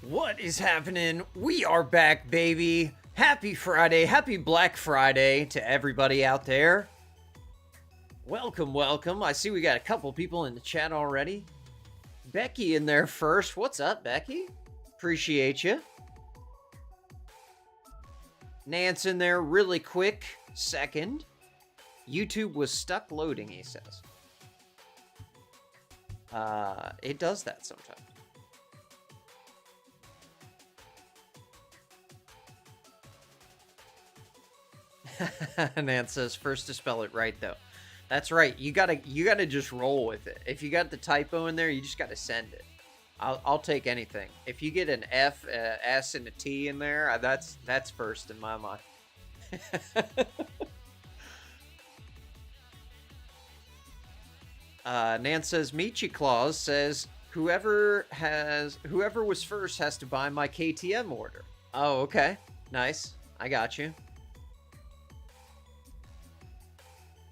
What is happening? We are back, baby. Happy Friday. Happy Black Friday to everybody out there. Welcome, welcome. I see we got a couple people in the chat already. Becky in there first. What's up, Becky? Appreciate you. Nance in there really quick. Second. YouTube was stuck loading, he says. It does that sometimes. Nance says first to spell it right though. That's right. You gotta just roll with it. If you got the typo in there, you just gotta send it. I'll take anything. If you get an F, S, and a T in there, that's first in my mind. Nance says Michi Claus says whoever was first has to buy my KTM order. Oh, okay. Nice. I got you.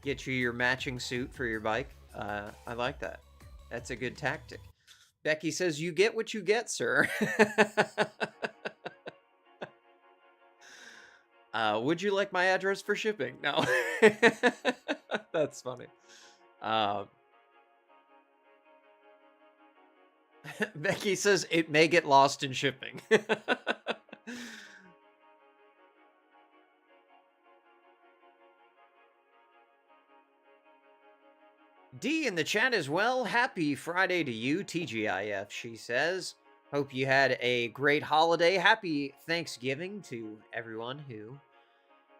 Get you your matching suit for your bike. I like that. That's a good tactic. Becky says, you get what you get, sir. Would you like my address for shipping? No. That's funny. Becky says, it may get lost in shipping. D in the chat as well. Happy Friday to you, TGIF, she says. Hope you had a great holiday. Happy Thanksgiving to everyone who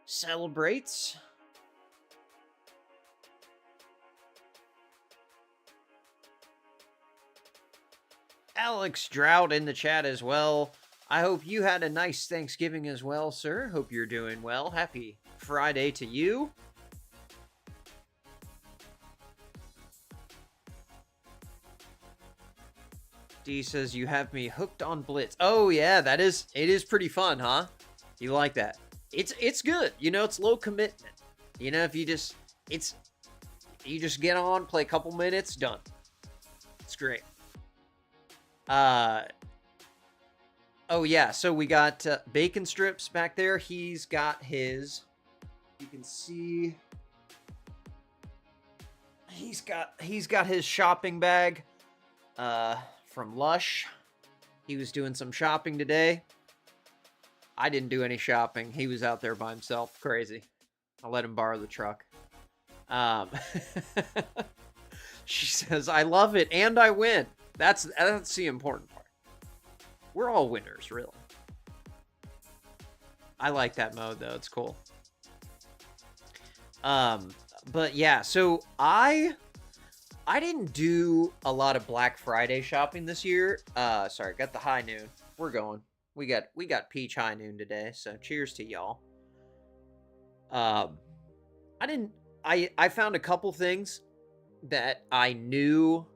celebrates. Alex Drought in the chat as well. I hope you had a nice Thanksgiving as well, sir. Hope you're doing well. Happy Friday to you. D says, you have me hooked on Blitz. Oh, yeah, it is pretty fun, huh? You like that? It's good. You know, it's low commitment. You know, if you just get on, play a couple minutes, done. It's great. Oh, yeah, so we got Bacon Strips back there. He's got his, you can see, he's got his shopping bag, from Lush. He was doing some shopping today. I didn't do any shopping. He was out there by himself. Crazy. I let him borrow the truck. She says, I love it and I win. That's the important part. We're all winners, really. I like that mode though. It's cool. But yeah, so I didn't do a lot of Black Friday shopping this year. Sorry, got the high noon. We're going. We got peach high noon today, so cheers to y'all. I found a couple things that I knew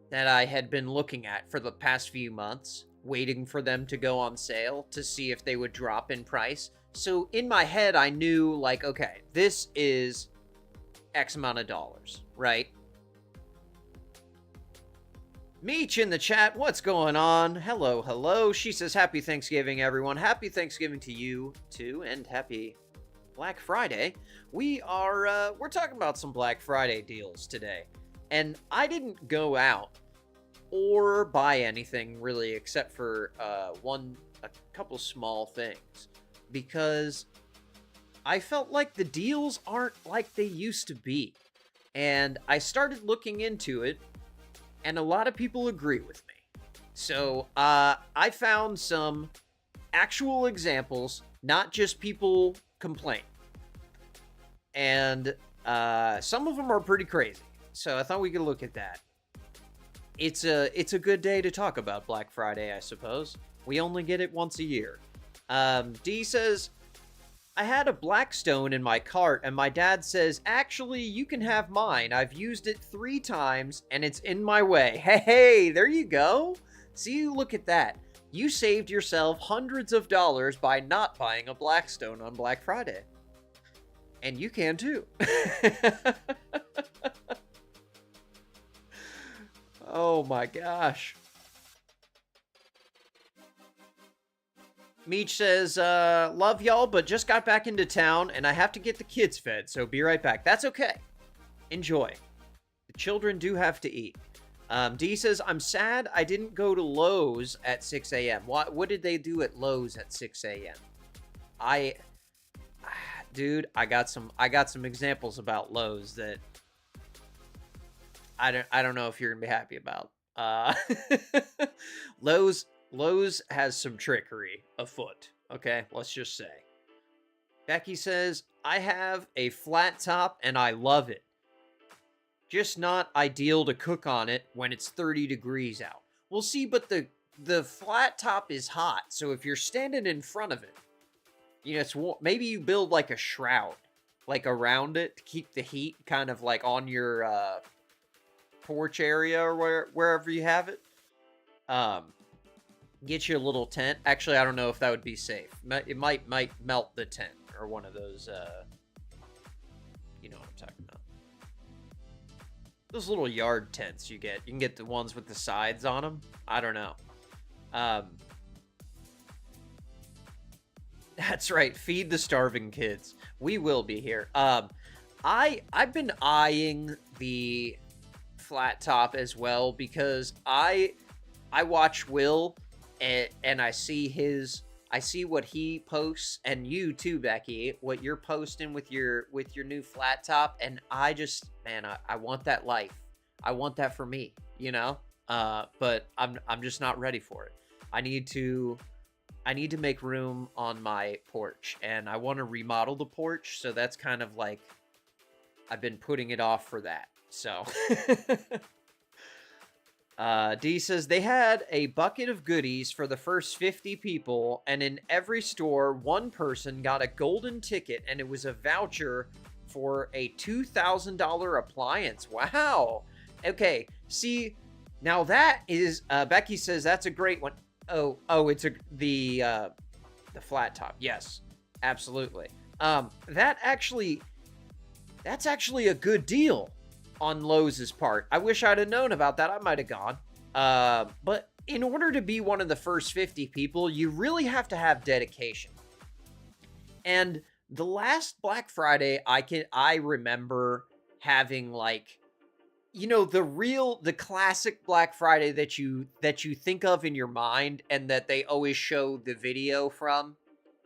that I had been looking at for the past few months, waiting for them to go on sale to see if they would drop in price. So in my head, I knew, like, okay, this is X amount of dollars, right? Meech in the chat, what's going on? Hello, hello. She says, happy Thanksgiving, everyone. Happy Thanksgiving to you, too, and happy Black Friday. We're talking about some Black Friday deals today. And I didn't go out or buy anything, really, except for a couple small things. Because I felt like the deals aren't like they used to be. And I started looking into it, and a lot of people agree with me. So, I found some actual examples, not just people complain. And, some of them are pretty crazy. So I thought we could look at that. It's a good day to talk about Black Friday, I suppose. We only get it once a year. D says, I had a Blackstone in my cart, and my dad says, actually, you can have mine. I've used it 3 times, and it's in my way. Hey, there you go. See, look at that. You saved yourself hundreds of dollars by not buying a Blackstone on Black Friday. And you can, too. Oh, my gosh. Meech says, love y'all, but just got back into town and I have to get the kids fed, so be right back. That's okay. Enjoy. The children do have to eat. D says, I'm sad I didn't go to Lowe's at 6 a.m. What did they do at Lowe's at 6 a.m.? Dude, I got some examples about Lowe's that I don't know if you're gonna be happy about. Lowe's has some trickery afoot. Okay, let's just say. Becky says, I have a flat top and I love it. Just not ideal to cook on it when it's 30 degrees out. Well, see, but the flat top is hot, so if you're standing in front of it, you know, it's maybe you build like a shroud, like around it to keep the heat kind of like on your porch area or wherever you have it. Get you a little tent. Actually, I don't know if that would be safe. It might melt the tent or one of those. You know what I'm talking about. Those little yard tents you get. You can get the ones with the sides on them. I don't know. That's right. Feed the starving kids. We will be here. I've been eyeing the flat top as well because I watch Will and I see what he posts, and you too, Becky, what you're posting with your new flat top, and I just, man, I want that life. I want that for me, you know? But I'm just not ready for it. I need to make room on my porch, and I want to remodel the porch, so that's kind of like I've been putting it off for that. So D says they had a bucket of goodies for the first 50 people, and in every store, one person got a golden ticket, and it was a voucher for a $2,000 appliance. Wow. Okay. See, now that is, Becky says that's a great one. Oh, it's the flat top. Yes, absolutely. That's actually a good deal on Lowe's part. I wish I'd have known about that. I might have gone. But in order to be one of the first 50 people, you really have to have dedication. And the last Black Friday, I remember having, like, you know, the classic Black Friday that you think of in your mind and that they always show the video from,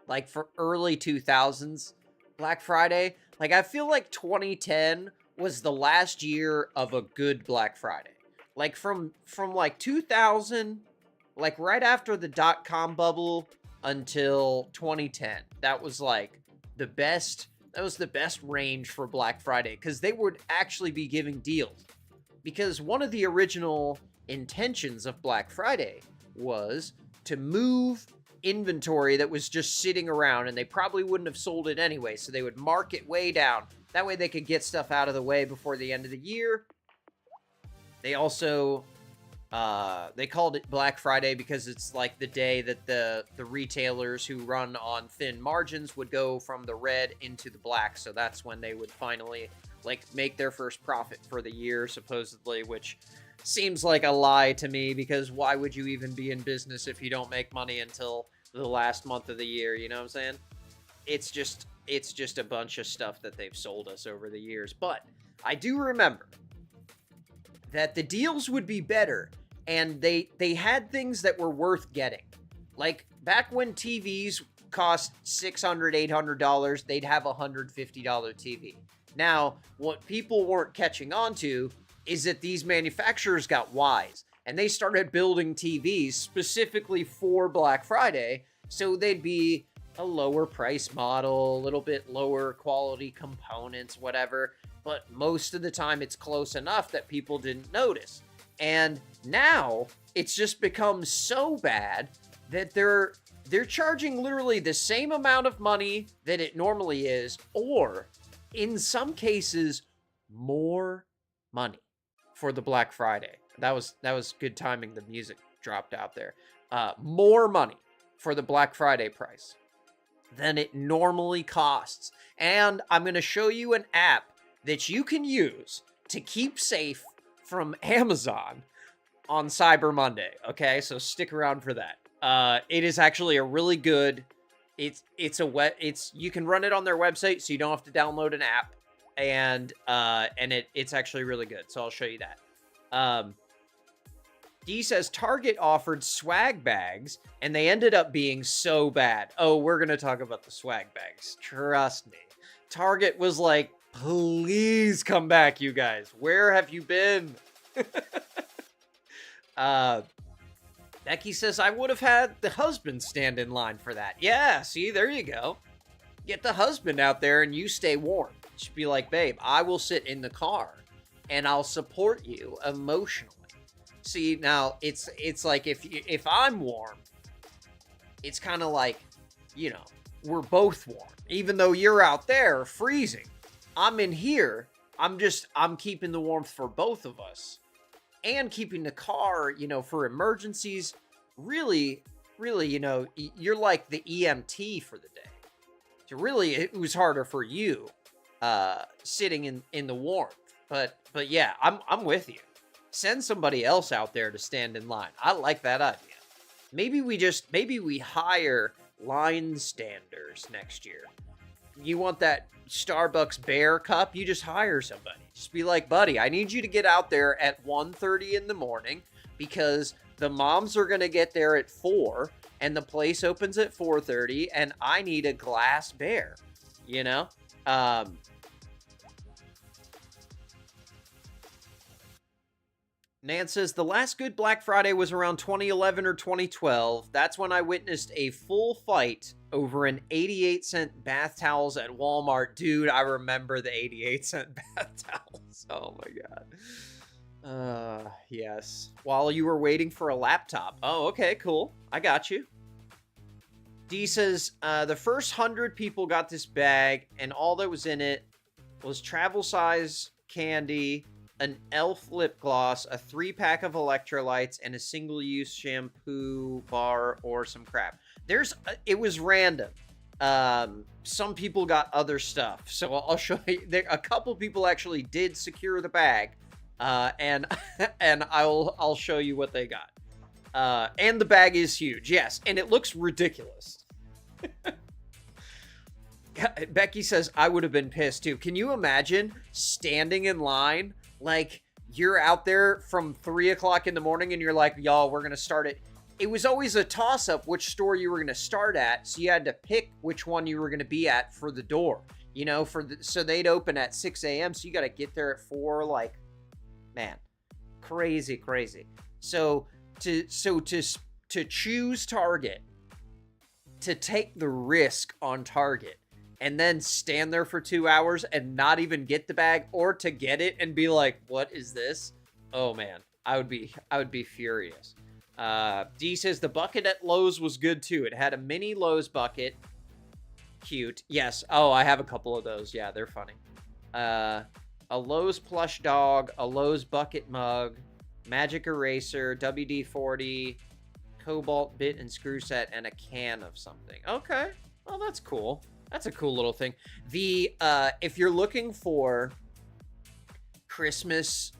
like for early 2000s Black Friday. Like, I feel like 2010 was the last year of a good Black Friday. Like from like 2000, like right after the .com bubble until 2010. That was like the best range for Black Friday, because they would actually be giving deals. Because one of the original intentions of Black Friday was to move inventory that was just sitting around, and they probably wouldn't have sold it anyway, so they would mark it way down. That way they could get stuff out of the way before the end of the year. They also, they called it Black Friday because it's like the day that the retailers who run on thin margins would go from the red into the black. So that's when they would finally, like, make their first profit for the year, supposedly, which seems like a lie to me, because why would you even be in business if you don't make money until the last month of the year? You know what I'm saying? It's just a bunch of stuff that they've sold us over the years. But I do remember that the deals would be better, and they had things that were worth getting. Like, back when TVs cost $600, $800, they'd have a $150 TV. Now, what people weren't catching on to is that these manufacturers got wise, and they started building TVs specifically for Black Friday, so they'd be a lower price model, a little bit lower quality components, whatever, but most of the time it's close enough that people didn't notice. And now it's just become so bad that they're charging literally the same amount of money that it normally is, or in some cases more money for the Black Friday. That was good timing. The music dropped out there. More money for the Black Friday price than it normally costs. And I'm going to show you an app that you can use to keep safe from Amazon on Cyber Monday. Okay, so stick around for that. It is actually a really good. You can run it on their website, so you don't have to download an app, and it's actually really good. So I'll show you that. D says Target offered swag bags, and they ended up being so bad. Oh, we're gonna talk about the swag bags. Trust me. Target was like, please come back, you guys. Where have you been? Becky says, I would have had the husband stand in line for that. Yeah, see, there you go. Get the husband out there and you stay warm. Just be like, babe, I will sit in the car and I'll support you emotionally. See, now it's like if I'm warm, it's kind of like, you know, we're both warm. Even though you're out there freezing, I'm in here. I'm keeping the warmth for both of us. And keeping the car, you know, for emergencies, really, you know, you're like the EMT for the day. So really, it was harder for you, sitting in the warmth. But yeah, I'm with you. Send somebody else out there to stand in line. I like that idea. Maybe we hire line standers next year. You want that Starbucks bear cup? You just hire somebody. Just be like, buddy, I need you to get out there at 1:30 in the morning because the moms are going to get there at 4 and the place opens at 4:30 and I need a glass bear, you know? Nan says, the last good Black Friday was around 2011 or 2012. That's when I witnessed a full fight over an 88-cent bath towels at Walmart. Dude, I remember the 88-cent bath towels. Oh, my God. Yes. While you were waiting for a laptop. Oh, okay, cool. I got you. D says, the first 100 people got this bag, and all that was in it was travel size candy, an elf lip gloss, a 3-pack of electrolytes, and a single-use shampoo bar or some crap. It was random. Some people got other stuff, so I'll show you. A couple people actually did secure the bag, and I'll show you what they got. And the bag is huge, yes, and it looks ridiculous. Becky says, I would have been pissed too. Can you imagine standing in line? Like, you're out there from 3 o'clock in the morning and you're like, y'all, we're going to start it. It was always a toss-up which store you were going to start at, so you had to pick which one you were going to be at for the door. You know, so they'd open at 6 a.m., so you got to get there at 4, like, man, crazy. So to choose Target, to take the risk on Target, and then stand there for 2 hours and not even get the bag, or to get it and be like, what is this? Oh man, I would be furious. D says the bucket at Lowe's was good too. It had a mini Lowe's bucket. Cute. Yes. Oh, I have a couple of those. Yeah, they're funny. A Lowe's plush dog, a Lowe's bucket mug, magic eraser, WD-40, cobalt bit and screw set, and a can of something. Okay. Well, that's cool. That's a cool little thing. If you're looking for Christmas,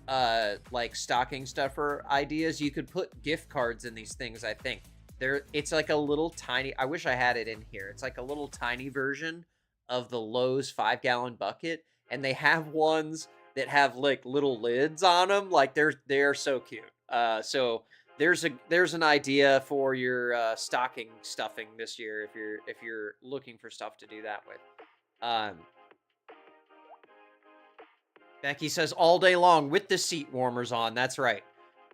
like stocking stuffer ideas, you could put gift cards in these things. I think it's like a little tiny, I wish I had it in here. It's like a little tiny version of the Lowe's 5-gallon bucket. And they have ones that have like little lids on them. Like they're so cute. So there's an idea for your stocking stuffing this year if you're looking for stuff to do that with. Becky says all day long with the seat warmers on. That's right.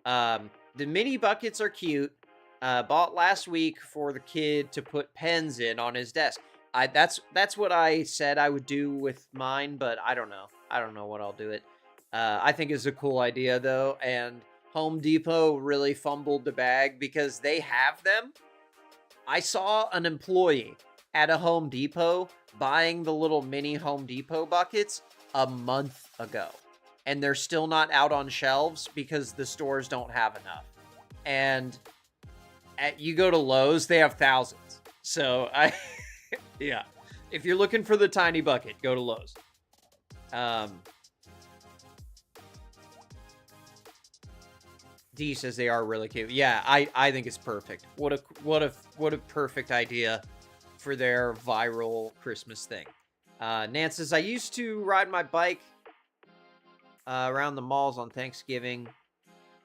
The mini buckets are cute. Bought last week for the kid to put pens in on his desk. That's what I said I would do with mine, but I don't know. I don't know what I'll do it. I think it's a cool idea though, and Home Depot really fumbled the bag because they have them. I saw an employee at a Home Depot buying the little mini Home Depot buckets a month ago, and they're still not out on shelves because the stores don't have enough. And you go to Lowe's, they have thousands. So yeah, if you're looking for the tiny bucket, go to Lowe's. D says they are really cute. Yeah, I think it's perfect. What a perfect idea for their viral Christmas thing. Nan says, I used to ride my bike around the malls on Thanksgiving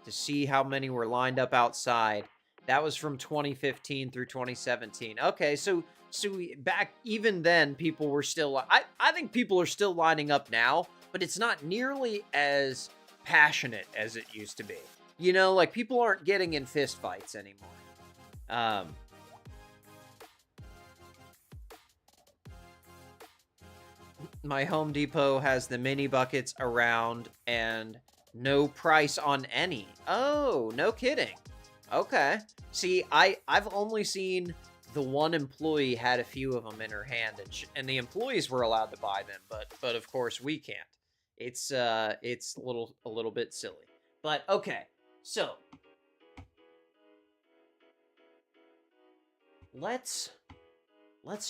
to see how many were lined up outside. That was from 2015 through 2017. Okay, so back even then, people were still. I think people are still lining up now, but it's not nearly as passionate as it used to be. You know, like people aren't getting in fist fights anymore. My Home Depot has the mini buckets around and no price on any. Oh, no kidding. Okay. See, I've only seen the one employee had a few of them in her hand, and the employees were allowed to buy them, but of course we can't. It's a little bit silly. But okay. So let's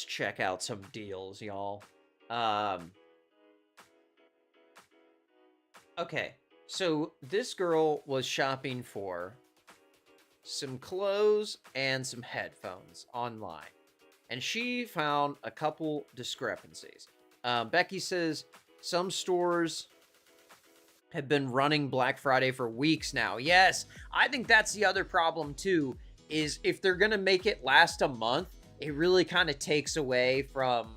check out some deals, y'all. Okay, so this girl was shopping for some clothes and some headphones online, and she found a couple discrepancies. Becky says some stores have been running Black Friday for weeks now. Yes, I think that's the other problem too, is if they're gonna make it last a month, it really kind of takes away from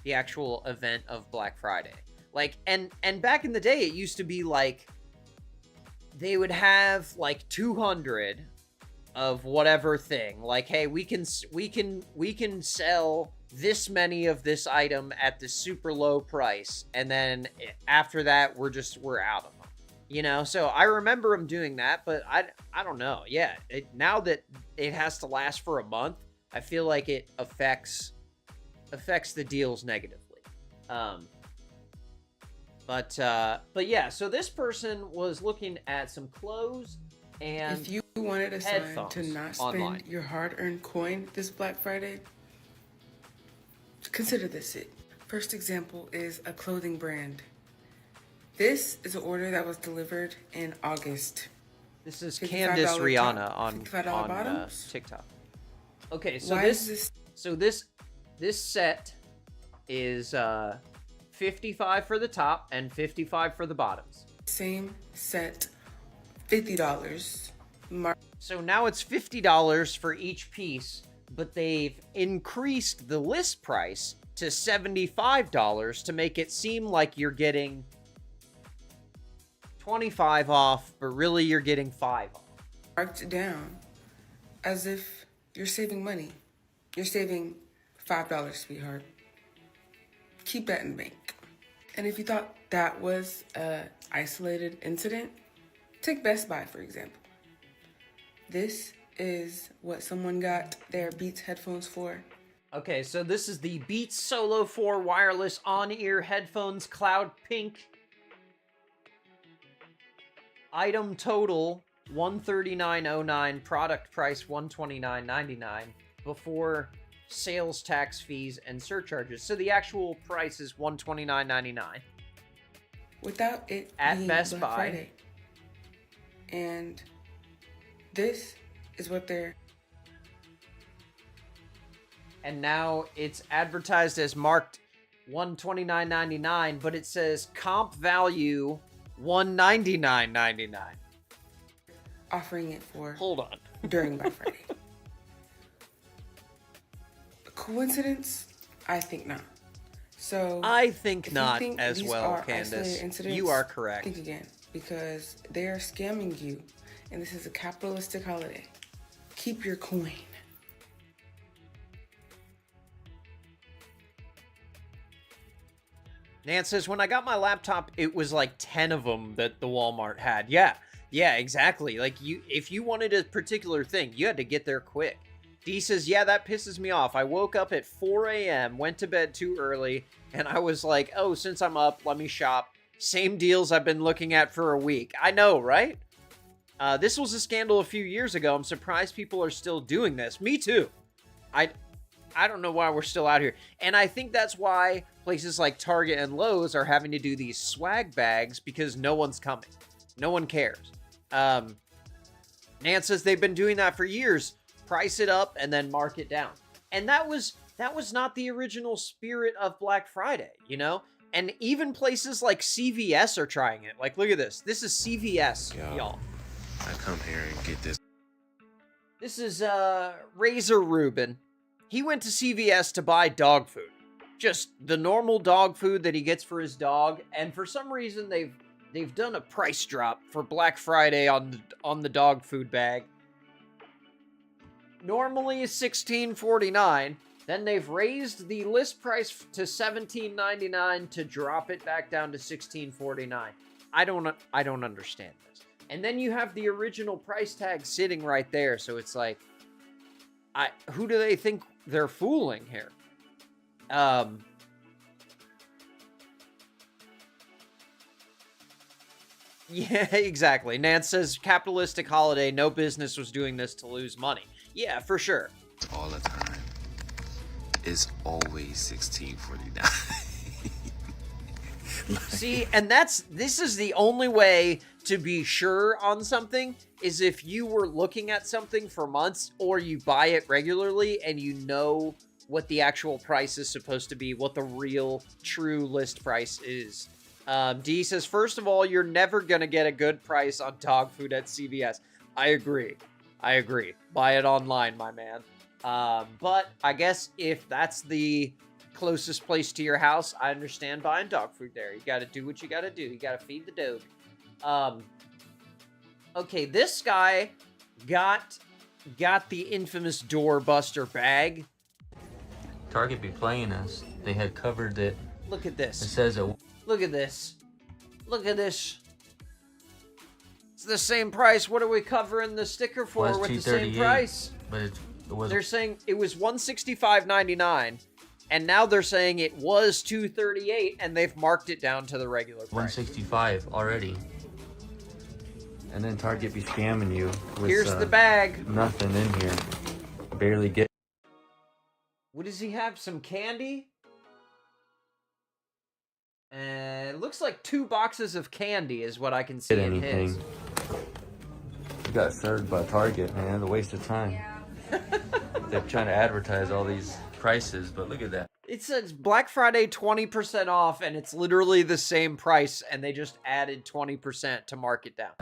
the actual event of Black Friday. Like, and back in the day, it used to be like they would have like 200 of whatever thing. Like, hey, we can sell this many of this item at the super low price, and then after that, we're out of them. You know, so I remember them doing that, but I don't know. Yeah, now that it has to last for a month, I feel like it affects the deals negatively. But yeah, so this person was looking at some clothes and if you wanted a sign to not spend online. Your hard-earned coin this Black Friday, consider this it. First example is a clothing brand. This is an order that was delivered in August. This is Candace Rihanna on TikTok. Okay, so this set is 55 for the top and 55 for the bottoms. Same set, $50. So now it's $50 for each piece, but they've increased the list price to $75 to make it seem like you're getting 25 off, but really you're getting 5 off. Marked down as if you're saving money. You're saving $5, sweetheart. Keep that in the bank. And if you thought that was an isolated incident, take Best Buy, for example. This is what someone got their Beats headphones for. Okay, so this is the Beats Solo 4 wireless on-ear headphones, Cloud Pink. Item total $139.09, product price $129.99 before sales tax, fees, and surcharges. So the actual price is $129.99. Without it at being Best Black Buy. Friday. And this is what they're... And now it's advertised as marked $129.99, but it says comp value $199.99. offering it for Hold on. during Black Friday. Coincidence? I think not. So I think if not you think as these well, are Candace. isolated incidents, You are correct. think again, because they are scamming you, and this is a capitalistic holiday. Keep your coin. Nan says, when I got my laptop, it was like 10 of them that the Walmart had. Yeah, exactly. Like, if you wanted a particular thing, you had to get there quick. D says, yeah, that pisses me off. I woke up at 4 a.m., went to bed too early, and I was like, oh, since I'm up, let me shop. Same deals I've been looking at for a week. I know, right? This was a scandal a few years ago. I'm surprised people are still doing this. Me too. I don't know why we're still out here. And I think that's why places like Target and Lowe's are having to do these swag bags, because no one's coming. No one cares. Nan says they've been doing that for years. Price it up and then mark it down. And that was not the original spirit of Black Friday, you know? And even places like CVS are trying it. Like, look at this. This is CVS, y'all. I come here and get this. This is Razor Rubin. He went to CVS to buy dog food. Just the normal dog food that he gets for his dog. And for some reason, they've done a price drop for Black Friday on the dog food bag. Normally $16.49. Then they've raised the list price to $17.99 to drop it back down to $16.49. I don't understand this. And then you have the original price tag sitting right there, so it's like, who do they think they're fooling here? Yeah, exactly. Nance says, capitalistic holiday, no business was doing this to lose money. Yeah, for sure. All the time. It's always $16.49. See, and this is the only way to be sure on something, is if you were looking at something for months or you buy it regularly and you know what the actual price is supposed to be, what the real true list price is. D says, first of all, you're never gonna get a good price on dog food at CVS. I agree. Buy it online, my man. But I guess if that's the closest place to your house, I understand buying dog food there. You gotta do what you gotta do. You gotta feed the dog. Okay, this guy got the infamous doorbuster bag. Target be playing us. They had covered it. Look at this. It says a... Look at this. Look at this. It's the same price. What are we covering the sticker for with the same price? But it was... They're saying it was $165.99, and now they're saying it was $238, and they've marked it down to the regular price. $165 already. And then Target be scamming you with Here's the bag. nothing in here. Barely get... What does he have? Some candy? It looks like 2 boxes of candy is what I can see in his. You got served by Target, man. A waste of time. Yeah. They're trying to advertise all these prices, but look at that. It says Black Friday 20% off, and it's literally the same price, and they just added 20% to mark it down.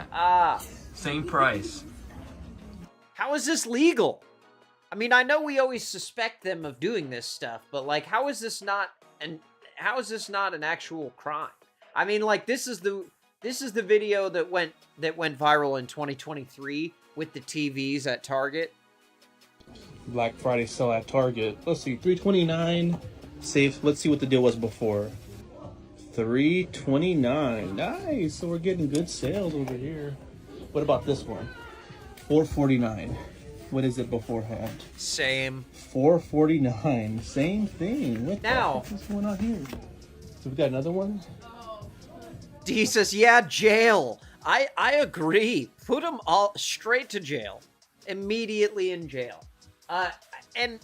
Same price. How is this legal? I mean, I know we always suspect them of doing this stuff, but like, how is this not an actual crime? I mean, like, this is the video that went viral in 2023 with the TVs at Target. Black Friday sale at Target. Let's see, $329. Safe. Let's see what the deal was before. $329. Nice. So we're getting good sales over here. What about this one? $449. What is it beforehand? Same. $449. Same thing. What now, the heck is going on here? So we got another one? D says, yeah, jail. I agree. Put them all straight to jail. Immediately in jail. And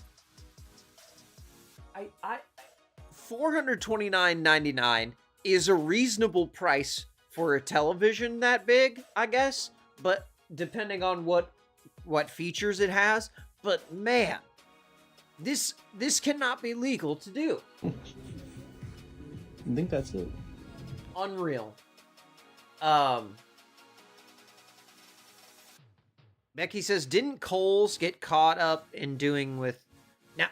I $429.99 is a reasonable price for a television that big, I guess. But depending on what features it has, but man, this cannot be legal to do. I think that's it. Unreal. Becky says, didn't Kohl's get caught up in doing with... Now,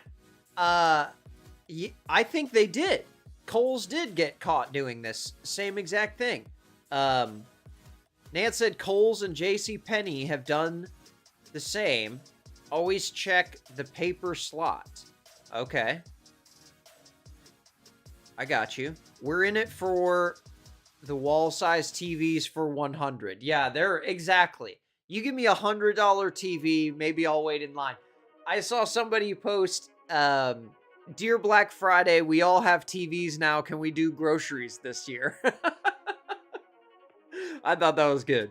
I think they did. Kohl's did get caught doing this. Same exact thing. Nance said Kohl's and JCPenney have done the same. Always check the paper slot. Okay. I got you. We're in it for the wall-size TVs for $100. Yeah, they're exactly. You give me $100 TV, maybe I'll wait in line. I saw somebody post, Dear Black Friday, we all have TVs now. Can we do groceries this year? I thought that was good.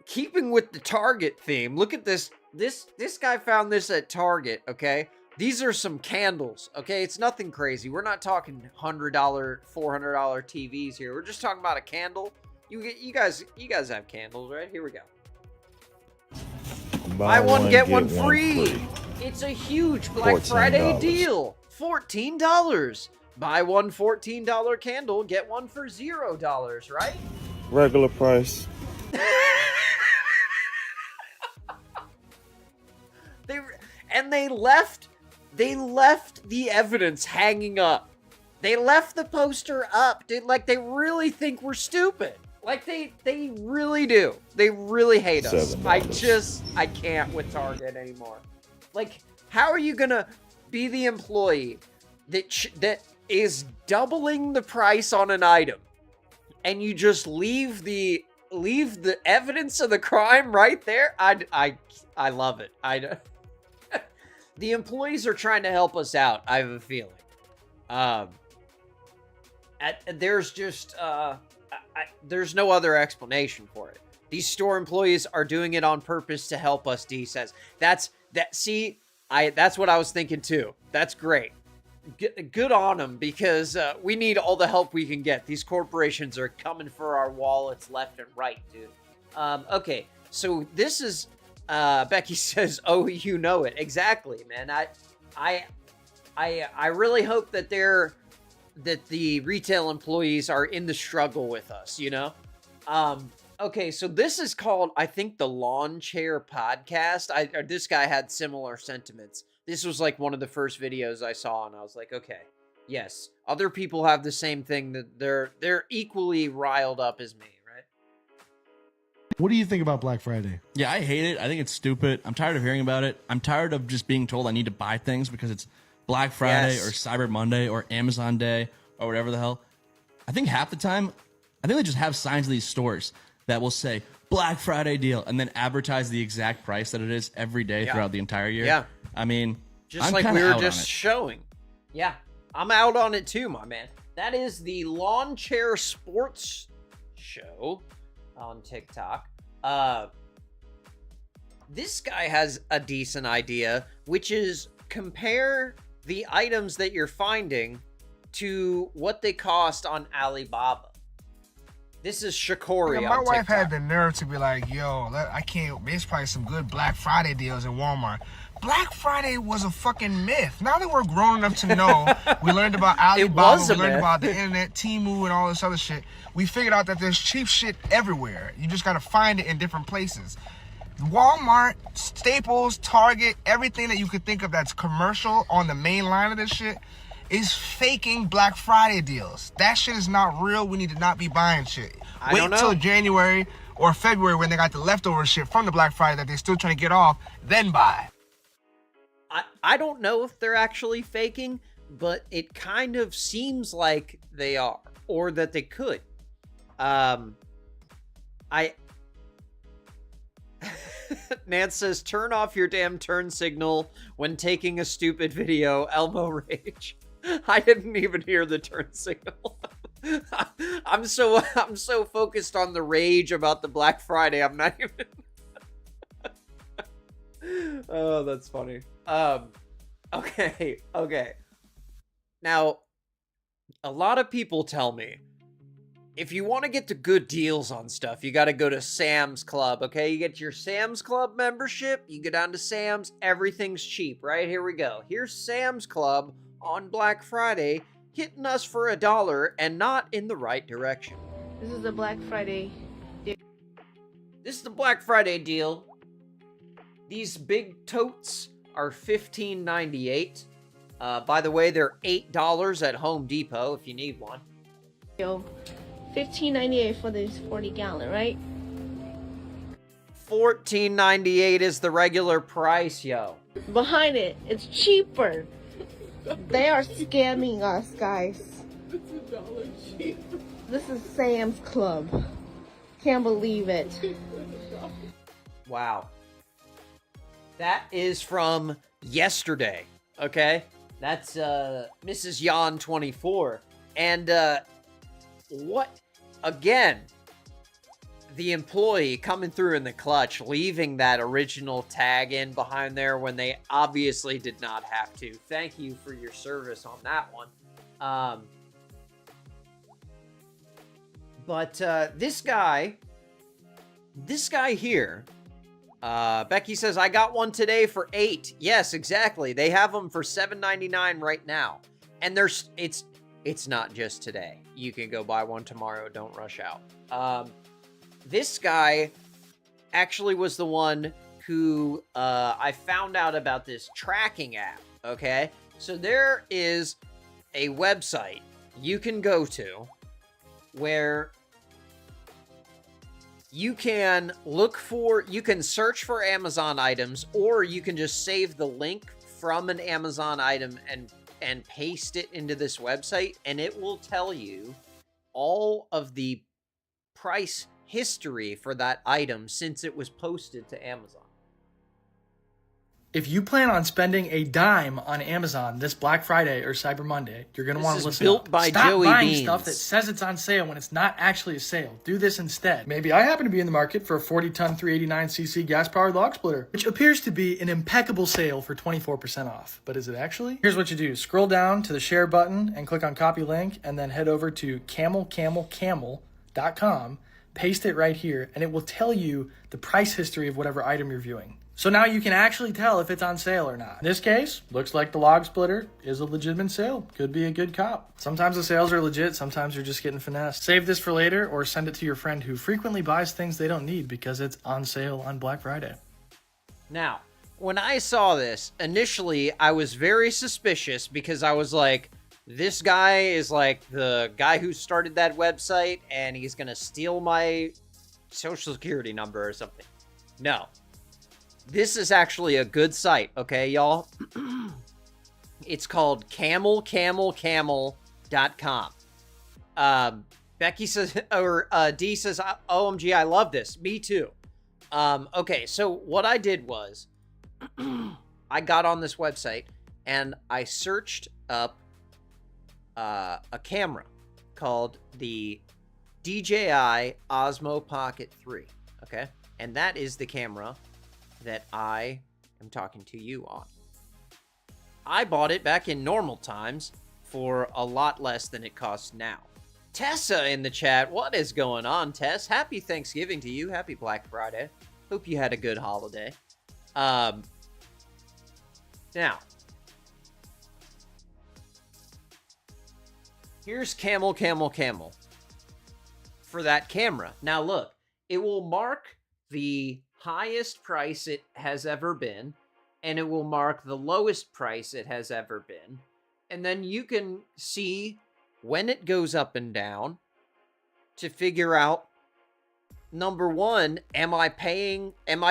Keeping with the Target theme, look at this. This guy found this at Target, okay? These are some candles, okay? It's nothing crazy. We're not talking $100, $400 TVs here. We're just talking about a candle. You guys have candles, right? Here we go. Buy one, get one free. It's a huge Black Friday deal. $14. Buy one $14 candle, get one for $0, right? Regular price. They left the evidence hanging up. They left the poster up, dude. Like, they really think we're stupid. Like, they really do. They really hate us. $7. I can't with Target anymore. Like, how are you gonna be the employee that is doubling the price on an item, and you just leave the evidence of the crime right there? I love it. The employees are trying to help us out, I have a feeling. There's no other explanation for it. These store employees are doing it on purpose to help us, D says. That's what I was thinking too. That's great. Good on them, because we need all the help we can get. These corporations are coming for our wallets left and right, dude. Okay, so this is Becky says, "Oh, you know it exactly, man." I really hope that the retail employees are in the struggle with us, you know? Okay, so this is called, I think, the Lawn Chair Podcast. This guy had similar sentiments. This was like one of the first videos I saw, and I was like, okay, yes, other people have the same thing, that they're equally riled up as me, right? What do you think about Black Friday? Yeah, I hate it. I think it's stupid. I'm tired of hearing about it. I'm tired of just being told I need to buy things because it's Black Friday or Cyber Monday or Amazon Day or whatever the hell. I think half the time, they just have signs in these stores that will say Black Friday deal and then advertise the exact price that it is every day throughout the entire year. Yeah. I mean, just I'm like we were out just showing. Yeah, I'm out on it too, my man. That is the Lawn Chair Sports Show on TikTok. This guy has a decent idea, which is compare the items that you're finding to what they cost on Alibaba. This is Shikori. My wife had the nerve to be like, yo, I can't, there's probably some good Black Friday deals in Walmart. Black Friday was a fucking myth. Now that we're grown enough to know, we learned about Alibaba, we learned about the internet, Temu, and all this other shit. We figured out that there's cheap shit everywhere. You just gotta find it in different places. Walmart, Staples, Target, everything that you could think of that's commercial on the main line of this shit is faking Black Friday deals. That shit is not real. We need to not be buying shit. Wait till January or February when they got the leftover shit from the Black Friday that they're still trying to get off, then buy. I don't know if they're actually faking, but it kind of seems like they are, or that they could. Nance says, turn off your damn turn signal when taking a stupid video. Elmo rage. I didn't even hear the turn signal. I'm so focused on the rage about the Black Friday. I'm not even. Oh, that's funny. Okay. Now, a lot of people tell me, if you want to get the good deals on stuff, you got to go to Sam's Club, okay? You get your Sam's Club membership, you go down to Sam's, everything's cheap, right? Here we go. Here's Sam's Club on Black Friday, hitting us for $1 and not in the right direction. This is the Black Friday deal. This is the Black Friday deal. These big totes are $15.98. By the way, they're $8 at Home Depot if you need one. $15.98 for this 40-gallon, right? $14.98 is the regular price, yo. Behind it, it's cheaper. They are scamming us, guys. It's $1 cheaper. This is Sam's Club. Can't believe it. Wow. That is from yesterday, okay? That's Mrs. Yan 24. And what? Again, the employee coming through in the clutch, leaving that original tag in behind there when they obviously did not have to. Thank you for your service on that one. But this guy here, Becky says, I got one today for $8. Yes, exactly. They have them for $7.99 right now. And it's not just today. You can go buy one tomorrow. Don't rush out. This guy actually was the one who I found out about this tracking app, okay? So there is a website you can go to where you can search for Amazon items, or you can just save the link from an Amazon item and paste it into this website, and it will tell you all of the price history for that item since it was posted to Amazon. If you plan on spending a dime on Amazon this Black Friday or Cyber Monday, you're going to want to listen built up. by Stop Joey buying Beans. stuff that says it's on sale when it's not actually a sale. Do this instead. Maybe I happen to be in the market for a 40-ton 389cc gas-powered log splitter, which appears to be an impeccable sale for 24% off. But is it actually? Here's what you do. Scroll down to the share button and click on copy link, and then head over to camelcamelcamel.com, paste it right here, and it will tell you the price history of whatever item you're viewing. So now you can actually tell if it's on sale or not. In this case, looks like the log splitter is a legitimate sale. Could be a good cop. Sometimes the sales are legit, sometimes you're just getting finessed. Save this for later or send it to your friend who frequently buys things they don't need because it's on sale on Black Friday. Now, when I saw this, initially I was very suspicious because I was like, this guy is like the guy who started that website and he's gonna steal my social security number or something. No. This is actually a good site, okay, y'all? It's called camelcamelcamel.com. Becky says, or D says, OMG, I love this. Me too. Okay, so what I did was, I got on this website and I searched up a camera called the DJI Osmo Pocket 3, okay? And that is the camera that I am talking to you on. I bought it back in normal times for a lot less than it costs now. Tessa in the chat, what is going on, Tess? Happy Thanksgiving to you. Happy Black Friday. Hope you had a good holiday. Now, here's Camel for that camera. Now look, it will mark the highest price it has ever been, and it will mark the lowest price it has ever been. And then you can see when it goes up and down to figure out, number one, am I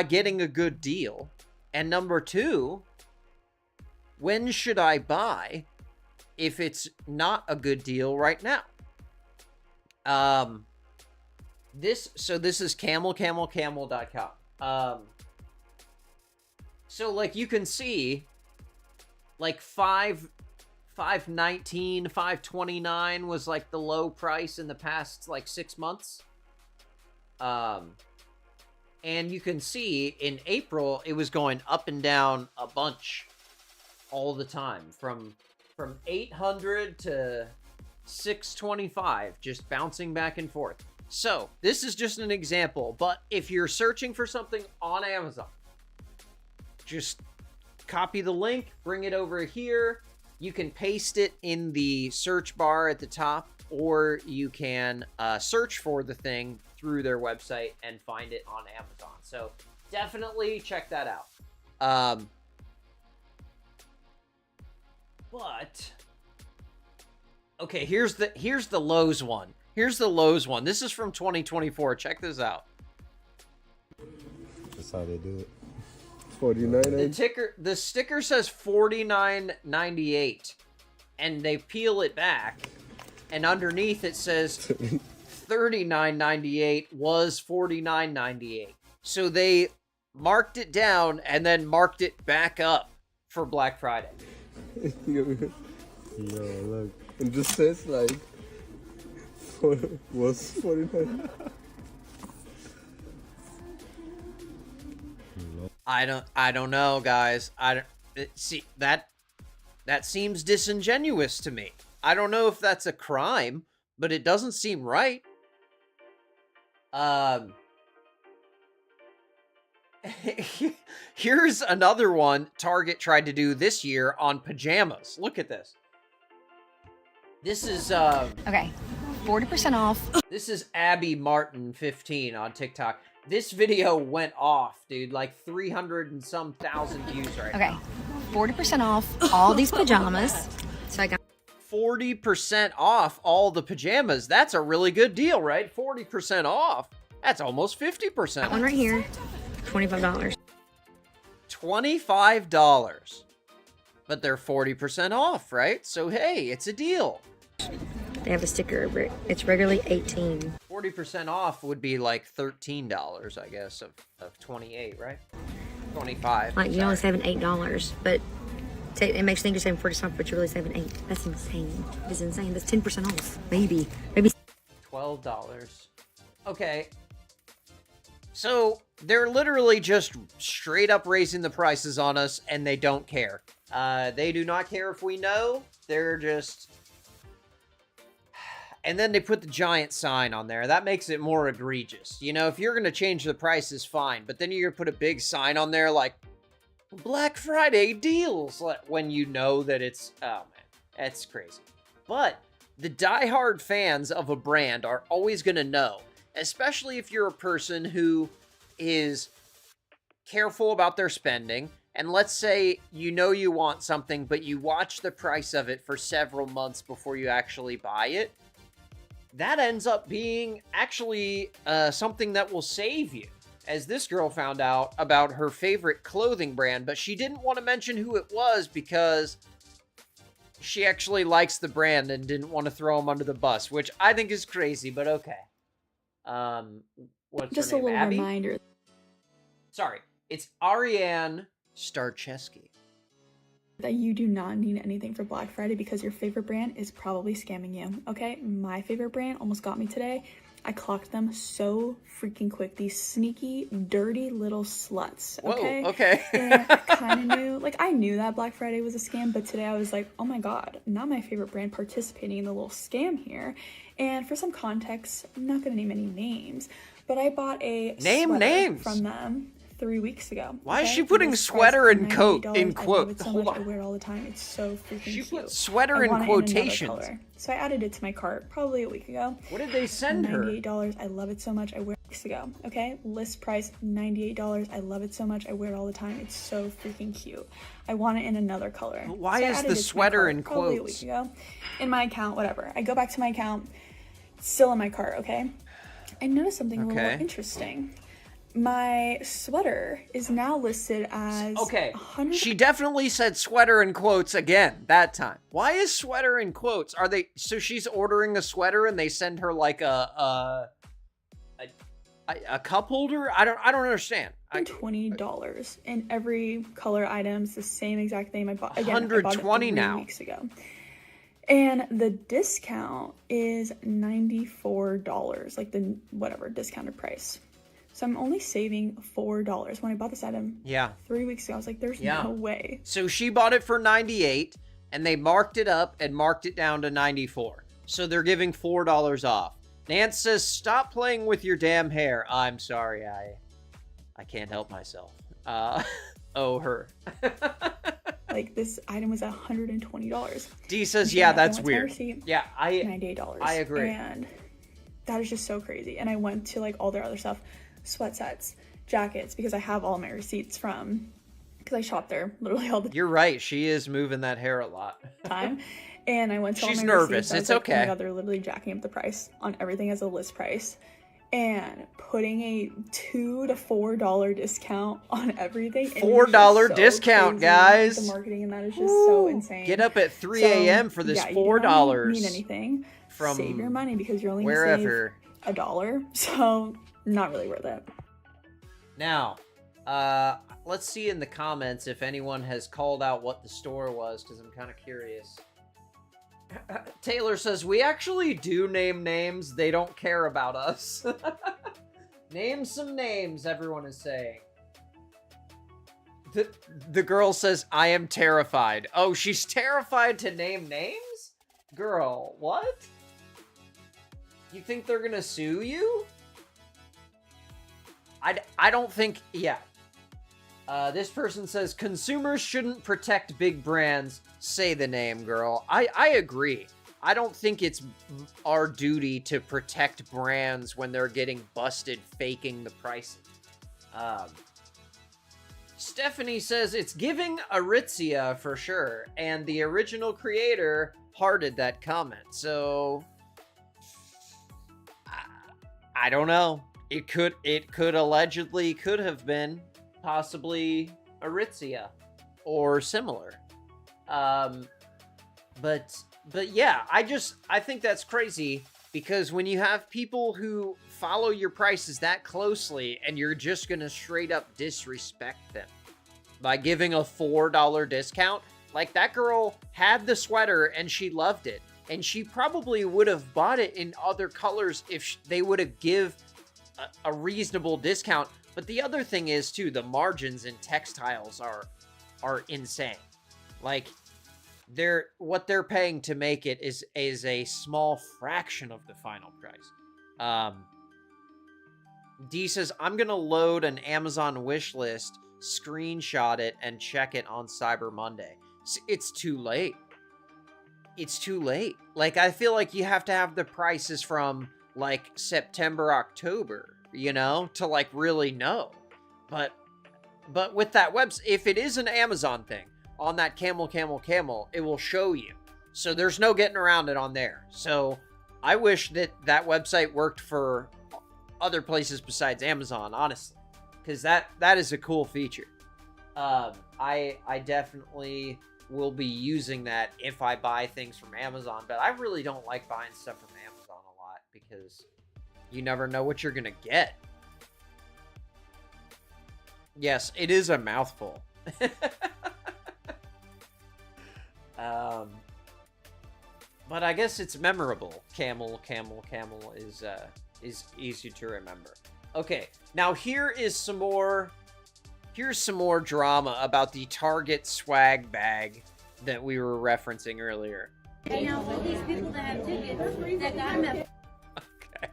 getting a good deal? And number two, when should I buy if it's not a good deal right now? This is camelcamelcamel.com. So like you can see, like $5.19, $5.29 was like the low price in the past like 6 months. And you can see in April it was going up and down a bunch all the time, from 800 to 625, just bouncing back and forth. So this is just an example, but if you're searching for something on Amazon, just copy the link, bring it over here. You can paste it in the search bar at the top, or you can search for the thing through their website and find it on Amazon. So definitely check that out. But okay, here's the Lowe's one. Here's the Lowe's one. This is from 2024. Check this out. That's how they do it. $49. The sticker says $49.98, and they peel it back, and underneath it says $39.98 was $49.98. So they marked it down and then marked it back up for Black Friday. Yo, look. It just says like was 49. I don't know, guys. See that seems disingenuous to me. I don't know if that's a crime, but it doesn't seem right. Here's another one Target tried to do this year on pajamas. Look at this. This is Okay, 40% off. This is Abby Martin 15 on TikTok. This video went off, dude. Like 300 and some thousand views right Okay, now. 40% off all these pajamas. So I got 40% off all the pajamas. That's a really good deal, right? 40% off. That's almost 50%. that one right here, $25. $25. But they're 40% off, right? So hey, it's a deal. They have a sticker over it. It's regularly $18. 40% off would be like $13, I guess, of 28, right? 25. Like you're only saving $8, but it makes you think you're saving 40% off, but you're really saving $8. That's insane. It's insane. That's 10% off. Maybe. $12. Okay. So they're literally just straight up raising the prices on us, and they don't care. They do not care if we know. They're just... And then they put the giant sign on there. That makes it more egregious. You know, if you're going to change the prices, fine. But then you're going to put a big sign on there like, Black Friday deals, when you know that it's... Oh, man. That's crazy. But the diehard fans of a brand are always going to know. Especially if you're a person who is careful about their spending. And let's say you know you want something, but you watch the price of it for several months before you actually buy it. That ends up being actually something that will save you. As this girl found out about her favorite clothing brand, but she didn't want to mention who it was because she actually likes the brand and didn't want to throw them under the bus, which I think is crazy, but okay. What's Just her a name? little Abby? reminder. Sorry, it's Ariane Starcheski. That you do not need anything for Black Friday because your favorite brand is probably scamming you. Okay, my favorite brand almost got me today. I clocked them so freaking quick. These sneaky, dirty little sluts. Okay. Whoa, okay. And I kind of knew, like, I knew that Black Friday was a scam, but today I was like, oh my god, not my favorite brand participating in the little scam here. And for some context, I'm not gonna name any names, but I bought a Name sweater names from them 3 weeks ago. Why is okay? she putting This sweater price and is coat $98. in I love quote? it so Hold much. I on. wear it all the time. It's so freaking She cute. put sweater I in want it another quotations. color. So I added it to my cart probably a week ago. What did they send her? $98. I love it so much. I wear it weeks ago. Okay, list price $98. I love it so much. I wear it all the time. It's so freaking cute. I want it in another color. Why So I is added the it to my sweater cart in probably a quotes? week ago. In my account, whatever. I go back to my account. It's still in my cart. Okay. I noticed something a little interesting. My sweater is now listed as Okay, 100. she definitely said sweater in quotes again that time. Why is sweater in quotes? Are they so she's ordering a sweater and they send her like a cup holder? I don't understand. $20 in every color items, the same exact thing I bought. Again, I bought it 120 3 now. weeks ago. And the discount is $94, like the whatever discounted price. So I'm only saving $4. When I bought this item 3 weeks ago, I was like, there's no way. So she bought it for $98 and they marked it up and marked it down to $94. So they're giving $4 off. Nance says, stop playing with your damn hair. I'm sorry, I can't help myself. Her. Like, this item was $120. D says, And yeah, I that's went to my weird. receipt, Yeah, $98. I agree. And that is just so crazy. And I went to like all their other stuff, sweat sets, jackets, because I have all my receipts from, because I shop there literally all the You're right. She is moving that hair a lot. time. And I went to all She's my nervous. receipts. I was It's like, okay. Oh my god, they're literally jacking up the price on everything as a list price. And putting a $2 to $4 discount on everything. And it's just $4 so discount, crazy. guys. The marketing and that is just so insane. Get up at 3 a.m. for this yeah, you $4 don't need anything. from Save your money because you're only wherever. gonna save $1. So not really worth it. Now, let's see in the comments if anyone has called out what the store was, because I'm kind of curious. Taylor says, we actually do name names. They don't care about us. Name some names, everyone is saying. The girl says, I am terrified. Oh, she's terrified to name names? Girl, what? You think they're gonna sue you? I don't think, yeah. This person says, consumers shouldn't protect big brands. Say the name, girl. I agree. I don't think it's our duty to protect brands when they're getting busted faking the prices. Stephanie says, it's giving Aritzia for sure. And the original creator hearted that comment. So, I don't know. It could allegedly could have been possibly Aritzia or similar. But yeah, I think that's crazy because when you have people who follow your prices that closely and you're just going to straight up disrespect them by giving a $4 discount, like that girl had the sweater and she loved it. And she probably would have bought it in other colors if they would have give a reasonable discount. But the other thing is too, the margins in textiles are insane. Like what they're paying to make it is a small fraction of the final price. D says, I'm gonna load an Amazon wish list, screenshot it, and check it on Cyber Monday. It's too late. It's too late. Like, I feel like you have to have the prices from like September, October, you know, to like really know. But with that website, if it is an Amazon thing, on that camel, it will show you. So there's no getting around it on there. So I wish that website worked for other places besides Amazon, honestly, because that is a cool feature. I definitely will be using that if I buy things from Amazon, but I really don't like buying stuff from Amazon a lot because you never know what you're gonna get. Yes, it is a mouthful. But I guess it's memorable. Camel is easy to remember. Okay, now here's some more drama about the Target swag bag that we were referencing earlier. And now all these people that have tickets that got them. Okay.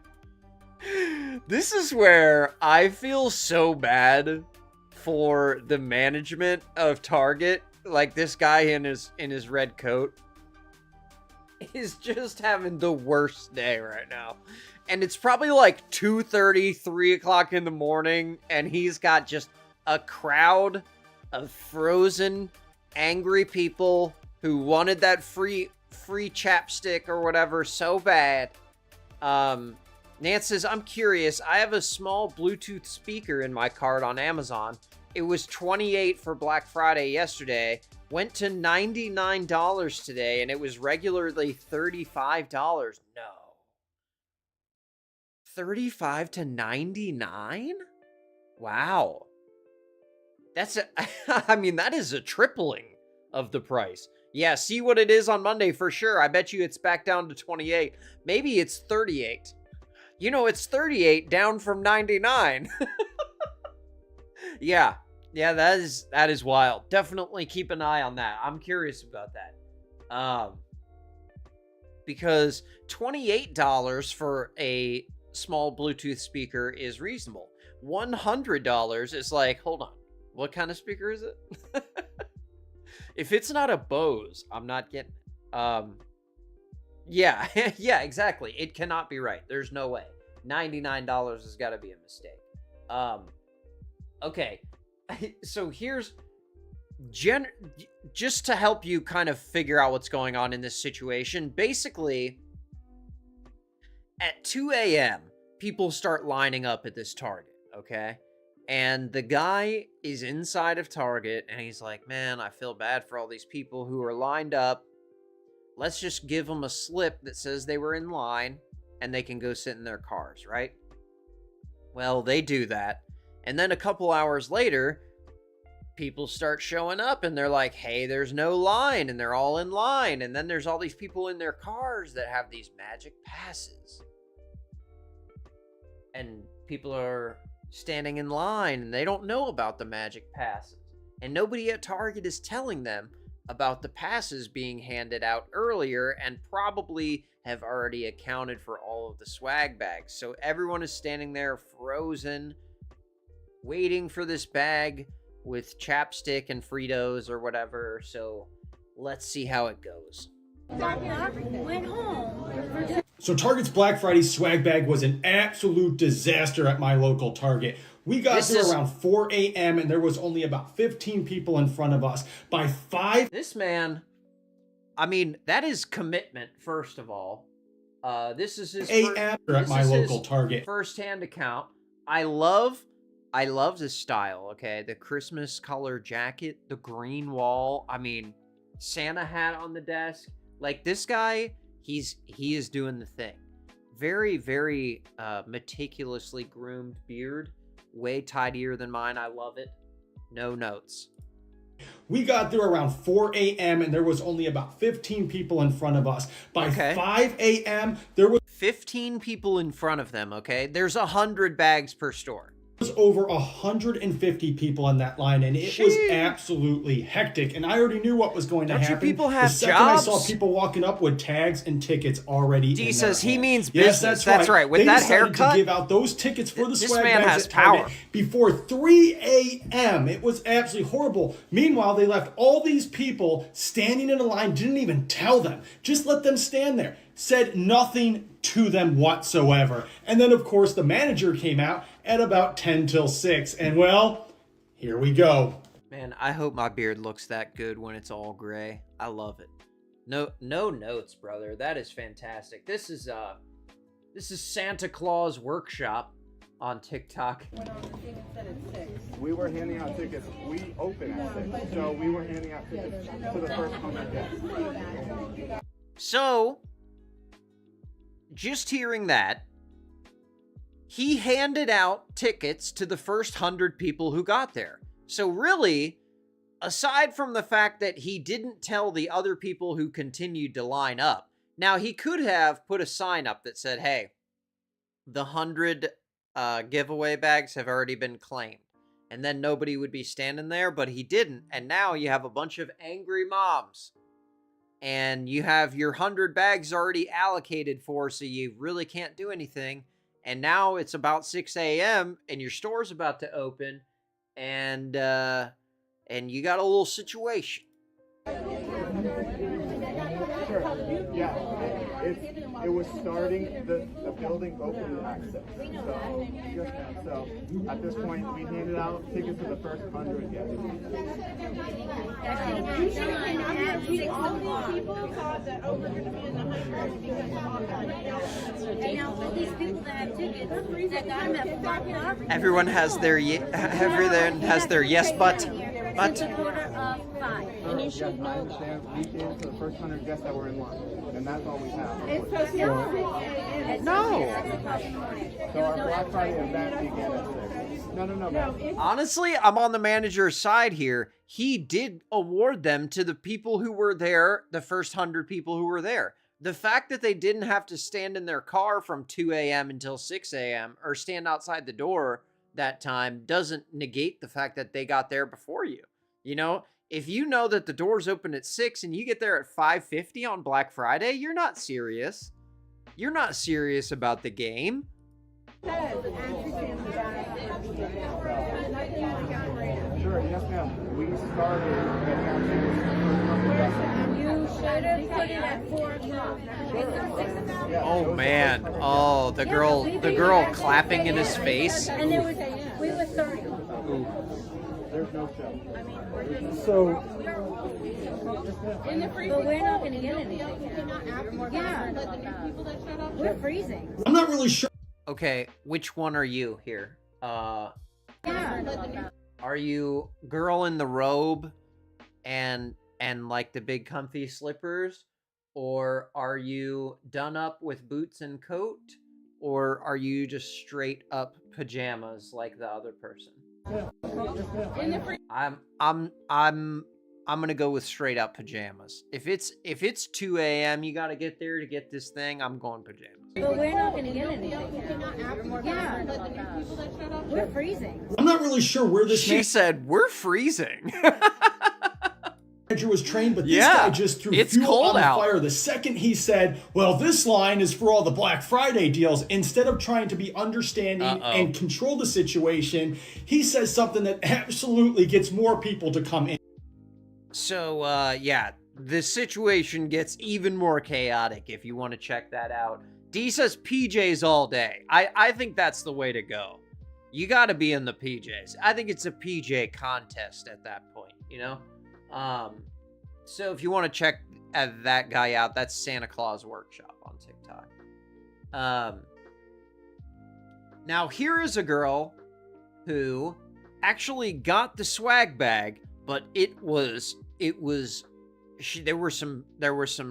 This is where I feel so bad for the management of Target. Like, this guy in his red coat is just having the worst day right now. And it's probably like 2:30, 3 o'clock in the morning, and he's got just a crowd of frozen, angry people who wanted that free chapstick or whatever so bad. Nance says, I'm curious. I have a small Bluetooth speaker in my cart on Amazon. It was $28 for Black Friday yesterday. Went to $99 today, and it was regularly $35. No. 35 to 99? Wow. I mean, that is a tripling of the price. Yeah, see what it is on Monday for sure. I bet you it's back down to 28. Maybe it's 38. You know, it's 38 down from 99. Yeah, that is wild. Definitely keep an eye on that. I'm curious about that. Because $28 for a small Bluetooth speaker is reasonable. $100 is like, hold on, what kind of speaker is it? If it's not a Bose, I'm not getting it. Yeah, yeah, exactly. It cannot be right. There's no way. $99 has got to be a mistake. Okay. So here's just to help you kind of figure out what's going on in this situation. Basically, at 2 a.m., people start lining up at this Target, okay? And the guy is inside of Target, and he's like, man, I feel bad for all these people who are lined up. Let's just give them a slip that says they were in line, and they can go sit in their cars, right? Well, they do that. And then a couple hours later, people start showing up, and they're like, hey, there's no line, and they're all in line. And then there's all these people in their cars that have these magic passes. And people are standing in line, and they don't know about the magic passes. And nobody at Target is telling them about the passes being handed out earlier, and probably have already accounted for all of the swag bags. So everyone is standing there frozen, waiting for this bag with chapstick and Fritos or whatever. So let's see how it goes. Went home. So Target's Black Friday swag bag was an absolute disaster at my local Target. We got there around 4 a.m. and there was only about 15 people in front of us. By 5... This man, I mean, that is commitment, first of all. This is his at my local Target. First-hand account. I love this style, okay? The Christmas color jacket, the green wall. I mean, Santa hat on the desk. Like, this guy, he is doing the thing. Very, very meticulously groomed beard. Way tidier than mine. I love it. No notes. We got there around 4 a.m. and there was only about 15 people in front of us. By 5 a.m., there was 15 people in front of them, okay? There's 100 bags per store. was over 150 people in that line, and it was absolutely hectic. And I already knew what was going to happen. Don't you people have the second jobs? I saw people walking up with tags and tickets already. D in says their he hand. means yes, business. That's right. With they that decided haircut, to give out those tickets for the this swag man bags has at Target power. before 3 a.m. It was absolutely horrible. Meanwhile, they left all these people standing in a line. Didn't even tell them. Just let them stand there. Said nothing to them whatsoever. And then, of course, the manager came out at about 10 till 6. And, well, here we go. Man, I hope my beard looks that good when it's all gray. I love it. No notes, brother. That is fantastic. This is Santa Claus Workshop on TikTok. We were handing out tickets. We opened at 6, so we were handing out tickets to the first 100 guests. So, just hearing that, he handed out tickets to the first 100 people who got there. So really, aside from the fact that he didn't tell the other people who continued to line up, now he could have put a sign up that said, hey, the 100 giveaway bags have already been claimed. And then nobody would be standing there, but he didn't. And now you have a bunch of angry moms. And you have your 100 bags already allocated for, so you really can't do anything. And now it's about 6 a.m. and your store's about to open, and you got a little situation. Sure. Yeah. It was starting, the building opened at 6. So at this point, we handed out tickets to the first 100 guests. All these people thought that, oh, we're going to be in the 100 because of all that. And now all these people that have tickets that got them at 5 o'clock. Everyone has their yes but. It's a quarter of 5. And you should know that. We came to the first 100 guests that were in line, and that's all we have. No. So our Black Friday event began at 6. No. Honestly, I'm on the manager's side here. He did award them to the people who were there, the first 100 people who were there. The fact that they didn't have to stand in their car from 2 a.m. until 6 a.m. or stand outside the door that time doesn't negate the fact that they got there before you. You know, if you know that the doors open at 6 and you get there at 5:50 on Black Friday, you're not serious. You're not serious about the game. Sure, yes ma'am. We started getting out tickets. You should have put it at 4 o'clock. Oh man. Oh, the girl clapping in his face. And there was, we were 30. There's no show. So, But we're not going to get anything. Yeah. We're freezing. I'm not really sure. Okay, which one are you here? Yeah. Are you girl in the robe and like the big comfy slippers? Or are you done up with boots and coat? Or are you just straight up pajamas like the other person? I'm gonna go with straight up pajamas. If it's 2 a.m. you gotta get there to get this thing, I'm going pajamas. But we're not going to get anything. Yeah. We're freezing. I'm not really sure where this She said, we're freezing. manager was trained, but this Yeah, guy just threw it's fuel cold on the out. fire the second he said, well, this line is for all the Black Friday deals. Instead of trying to be understanding and control the situation, he says something that absolutely gets more people to come in. So, yeah, the situation gets even more chaotic if you want to check that out. D says PJs all day. I think that's the way to go. You got to be in the PJs. I think it's a PJ contest at that point, you know? So if you want to check that guy out, that's Santa Claus Workshop on TikTok. Now here is a girl who actually got the swag bag, but there were some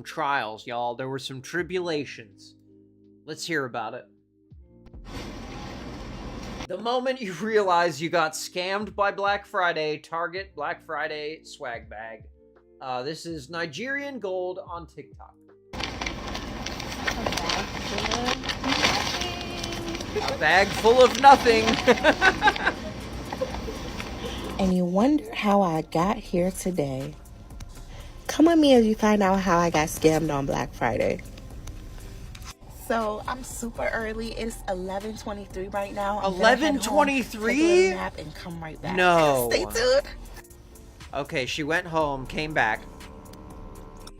trials, y'all. There were some tribulations. Let's hear about it. The moment you realize you got scammed by Black Friday, Target Black Friday swag bag. This is Nigerian Gold on TikTok. A bag full of nothing. And you wonder how I got here today. Come with me as you find out how I got scammed on Black Friday. So I'm super early. It's 11:23 right now. 11:23? Nap and come right back. No. Stay tuned. Okay, she went home, came back.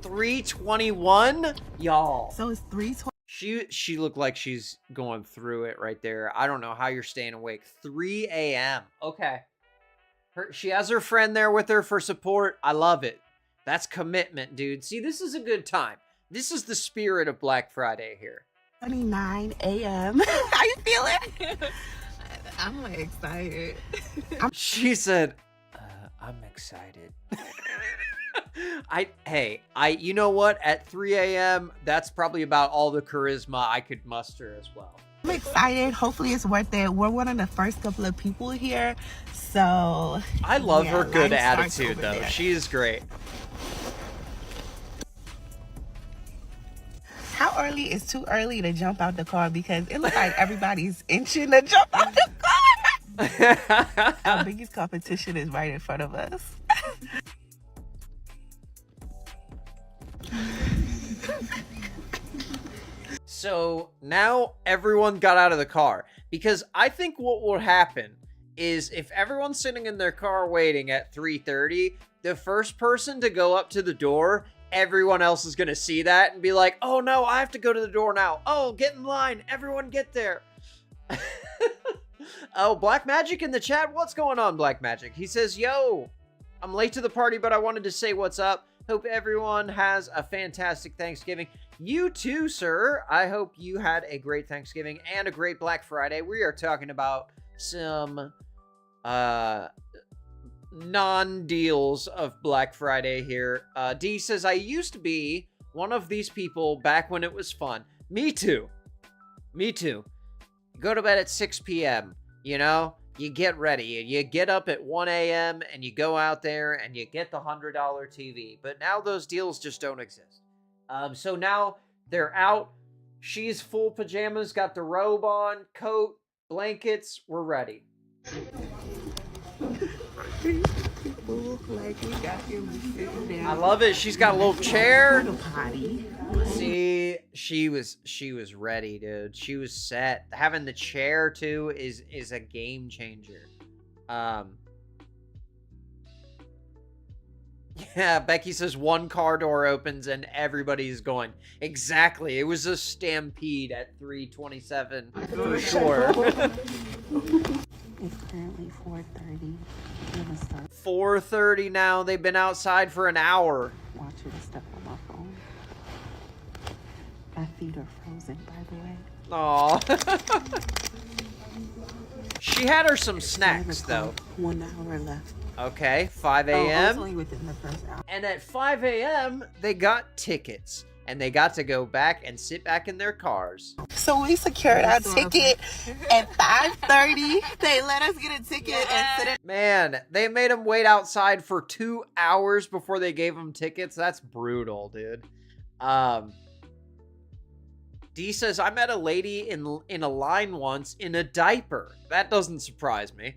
3:21, y'all. So it's 3:20. She looked like she's going through it right there. I don't know how you're staying awake. 3 a.m. Okay. She has her friend there with her for support. I love it. That's commitment, dude. See, this is a good time. This is the spirit of Black Friday here. 29 a.m. How you feeling? I'm excited. She said, I'm excited. You know what? At 3 a.m., that's probably about all the charisma I could muster as well. I'm excited. Hopefully it's worth it. We're one of the first couple of people here. So I love her good line starts attitude, over though. there. She is great. How early is too early to jump out the car? Because it looks like everybody's inching to jump out the car. Our biggest competition is right in front of us. So now everyone got out of the car, because I think what will happen is if everyone's sitting in their car waiting at 3:30, the first person to go up to the door, everyone else is going to see that and be like, oh no, I have to go to the door now. Oh, get in line. Everyone get there. Oh, Black Magic in the chat. What's going on, Black Magic? He says, yo, I'm late to the party, but I wanted to say what's up. Hope everyone has a fantastic Thanksgiving. You too, sir. I hope you had a great Thanksgiving and a great Black Friday. We are talking about some non-deals of Black Friday here. D says, I used to be one of these people back when it was fun. Me too. Me too. You go to bed at 6 p.m., you know? You get ready. You get up at 1 a.m. and you go out there and you get the $100 TV. But now those deals just don't exist. So now they're out. She's full pajamas, got the robe on, coat, blankets. We're ready. I love it. She's got a little chair. See, she was ready, dude. She was set. Having the chair too is a game changer. Yeah, Becky says one car door opens and everybody's going. Exactly. It was a stampede at 3:27 for sure. It's currently 4:30. 4:30 now. They've been outside for an hour. Watch you to step on my phone. My feet are frozen, by the way. Aw. She had her some snacks, though. 1 hour left. Okay, 5 Oh, I was a.m. only within the first hour. And at 5 a.m., they got tickets. And they got to go back and sit back in their cars. So we secured our ticket at 5:30. They let us get a ticket and sit in. Man, they made them wait outside for 2 hours before they gave them tickets. That's brutal, dude. D says, I met a lady in a line once in a diaper. That doesn't surprise me.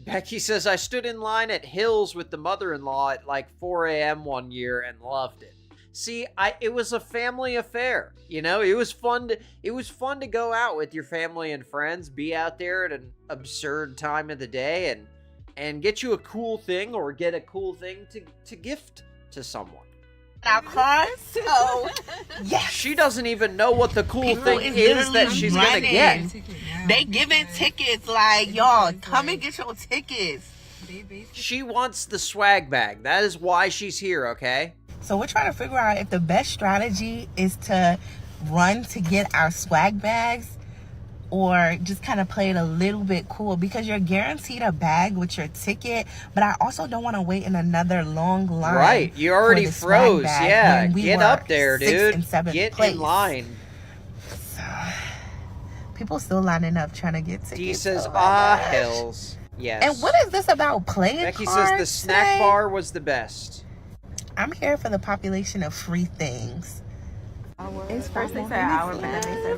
Becky says, I stood in line at Hills with the mother-in-law at like 4 a.m. one year and loved it. See, it was a family affair. You know, it was fun to go out with your family and friends, be out there at an absurd time of the day and get you a cool thing or get a cool thing to gift to someone. Our cars, so yes. She doesn't even know what the cool thing is that she's gonna get. They giving tickets like, y'all, come and get your tickets. She wants the swag bag. That is why she's here, okay? So we're trying to figure out if the best strategy is to run to get our swag bags or just kind of play it a little bit cool, because you're guaranteed a bag with your ticket, but I also don't want to wait in another long line. Right, you already froze. Yeah, get up there, dude. Get in line. So, people still lining up trying to get tickets. Dee says, Hills. Yes. And what is this about playing Becky cards says the snack today? bar was the best. I'm here for the population of free things. It's first they say hour, but then they say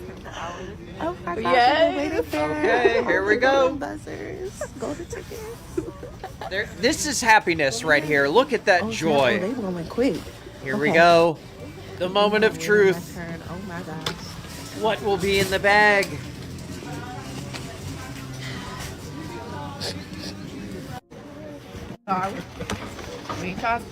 Oh my gosh, yes. Okay, here we go. Buzzers. Go to tickets. This is happiness right here. Look at that joy. They went quick. Here we go. The moment of truth. Oh my gosh. What will be in the bag? Sorry. Because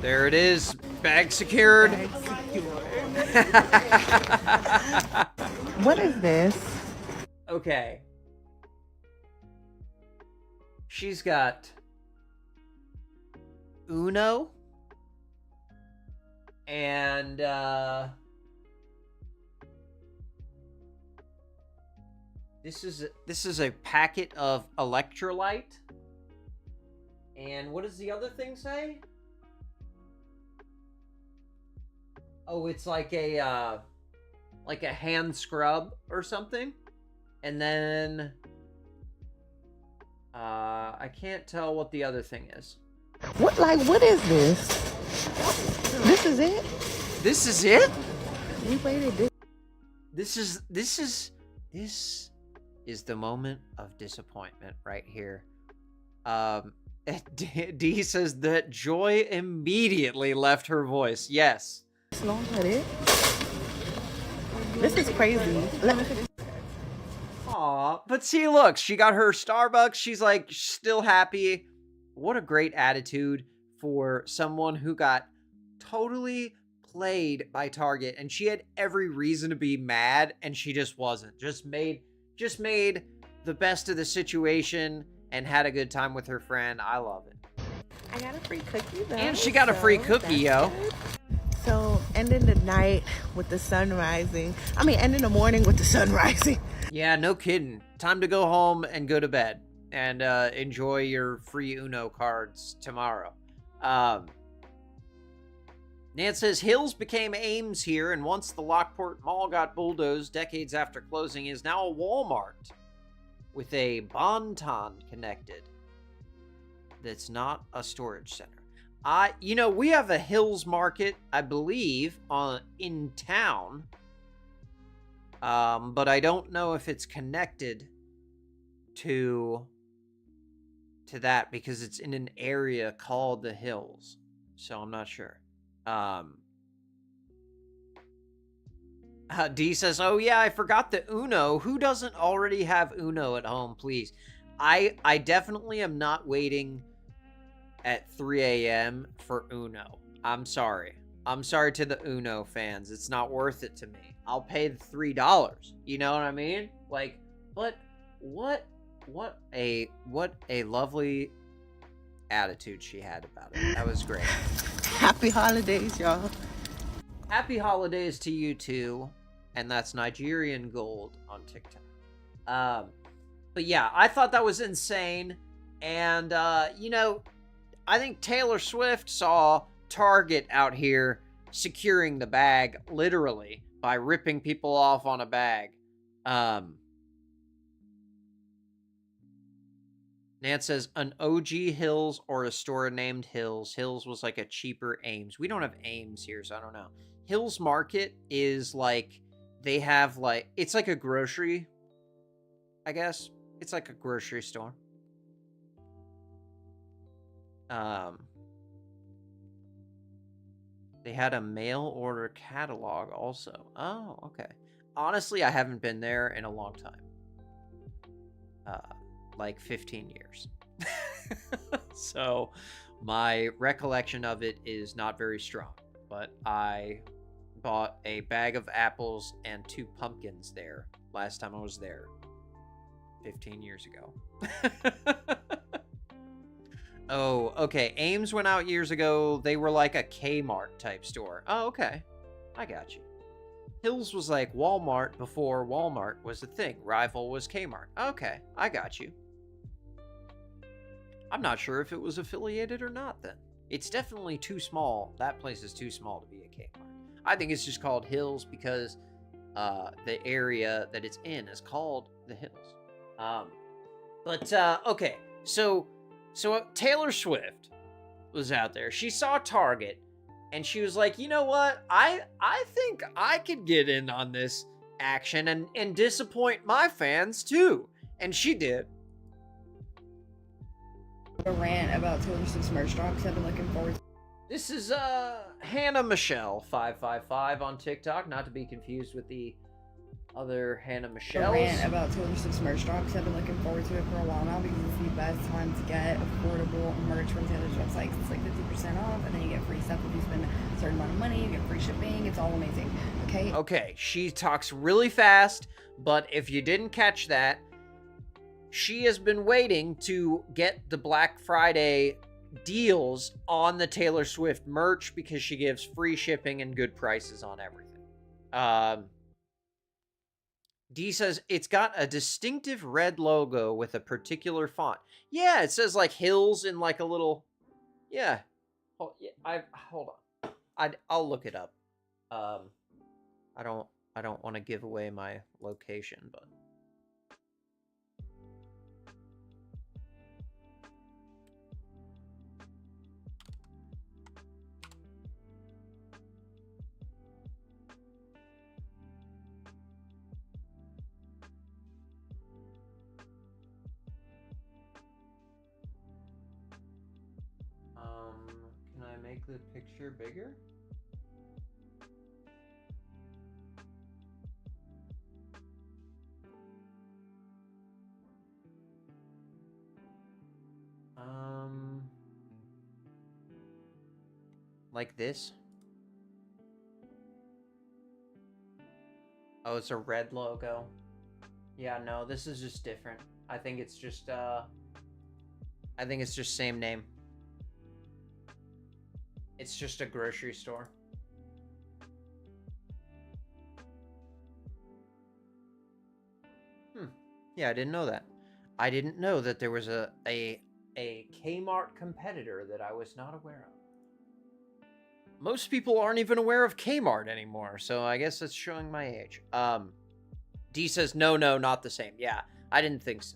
there it is. Bag secured. What is this? Okay. She's got Uno and this is a packet of electrolyte. And what does the other thing say? Oh, it's like a hand scrub or something. And then I can't tell what the other thing is. What is this? This is it? This is it? We waited. This is the moment of disappointment right here. Dee says that joy immediately left her voice. Yes. Long at it. This is crazy. Let me finish. Aw, but see, look, she got her Starbucks. She's like still happy. What a great attitude for someone who got totally played by Target, and she had every reason to be mad, and she just wasn't. Just made the best of the situation and had a good time with her friend. I love it. I got a free cookie though. And she got a free cookie, yo. So, ending the night with the sun rising. Ending the morning with the sun rising. Yeah, no kidding. Time to go home and go to bed and enjoy your free Uno cards tomorrow. Nan says Hills became Ames here, and once the Lockport Mall got bulldozed decades after closing, is now a Walmart with a Bon-Ton connected. That's not a storage center. We have a Hills Market, I believe, in town. But I don't know if it's connected to that because it's in an area called the Hills. So I'm not sure. Dee says, oh yeah, I forgot the Uno. Who doesn't already have Uno at home, please? I definitely am not waiting at 3 a.m. for Uno. I'm sorry. I'm sorry to the Uno fans. It's not worth it to me. I'll pay the $3. You know what I mean? Like, but what a lovely attitude she had about it. That was great. Happy holidays, y'all. Happy holidays to you too. And that's Nigerian Gold on TikTok. But yeah, I thought that was insane. And I think Taylor Swift saw Target out here securing the bag, literally, by ripping people off on a bag. Nan says, an OG Hills or a store named Hills. Hills was like a cheaper Ames. We don't have Ames here, so I don't know. Hills Market is like, they have like, it's like a grocery, I guess. It's like a grocery store. They had a mail order catalog also. Oh, okay. Honestly, I haven't been there in a long time. Like 15 years. So my recollection of it is not very strong, but I bought a bag of apples and 2 pumpkins there last time I was there 15 years ago. Oh, okay. Ames went out years ago. They were like a Kmart type store. Oh, okay. I got you. Hills was like Walmart before Walmart was a thing. Rival was Kmart. Okay, I got you. I'm not sure if it was affiliated or not then. It's definitely too small. That place is too small to be a Kmart. I think it's just called Hills because the area that it's in is called the Hills. Okay, so Taylor Swift was out there. She saw Target, and she was like, you know what? I think I could get in on this action and disappoint my fans too. And she did. A rant about Taylor Swift's merch drop because I've been looking forward to. This is Hannah Michelle 555 on TikTok, not to be confused with the other Hannah Michelle. A rant about Taylor Swift's merch drop because I've been looking forward to it for a while now because it's the best time to get affordable merch from Taylor Swift's website. It's like 50% off, and then you get free stuff if you spend a certain amount of money. You get free shipping. It's all amazing. Okay. Okay, she talks really fast, but if you didn't catch that, she has been waiting to get the Black Friday deals on the Taylor Swift merch because she gives free shipping and good prices on everything. D says it's got a distinctive red logo with a particular font. Yeah, it says like Hills in like a little. Yeah, hold on. I'll look it up. I don't want to give away my location, but. Can I make the picture bigger? Like this? Oh, it's a red logo. Yeah, no, this is just different. I think it's just same name. It's just a grocery store. Yeah, I didn't know that. I didn't know that there was a Kmart competitor that I was not aware of. Most people aren't even aware of Kmart anymore, so I guess that's showing my age. D says, no, not the same. Yeah, I didn't think so.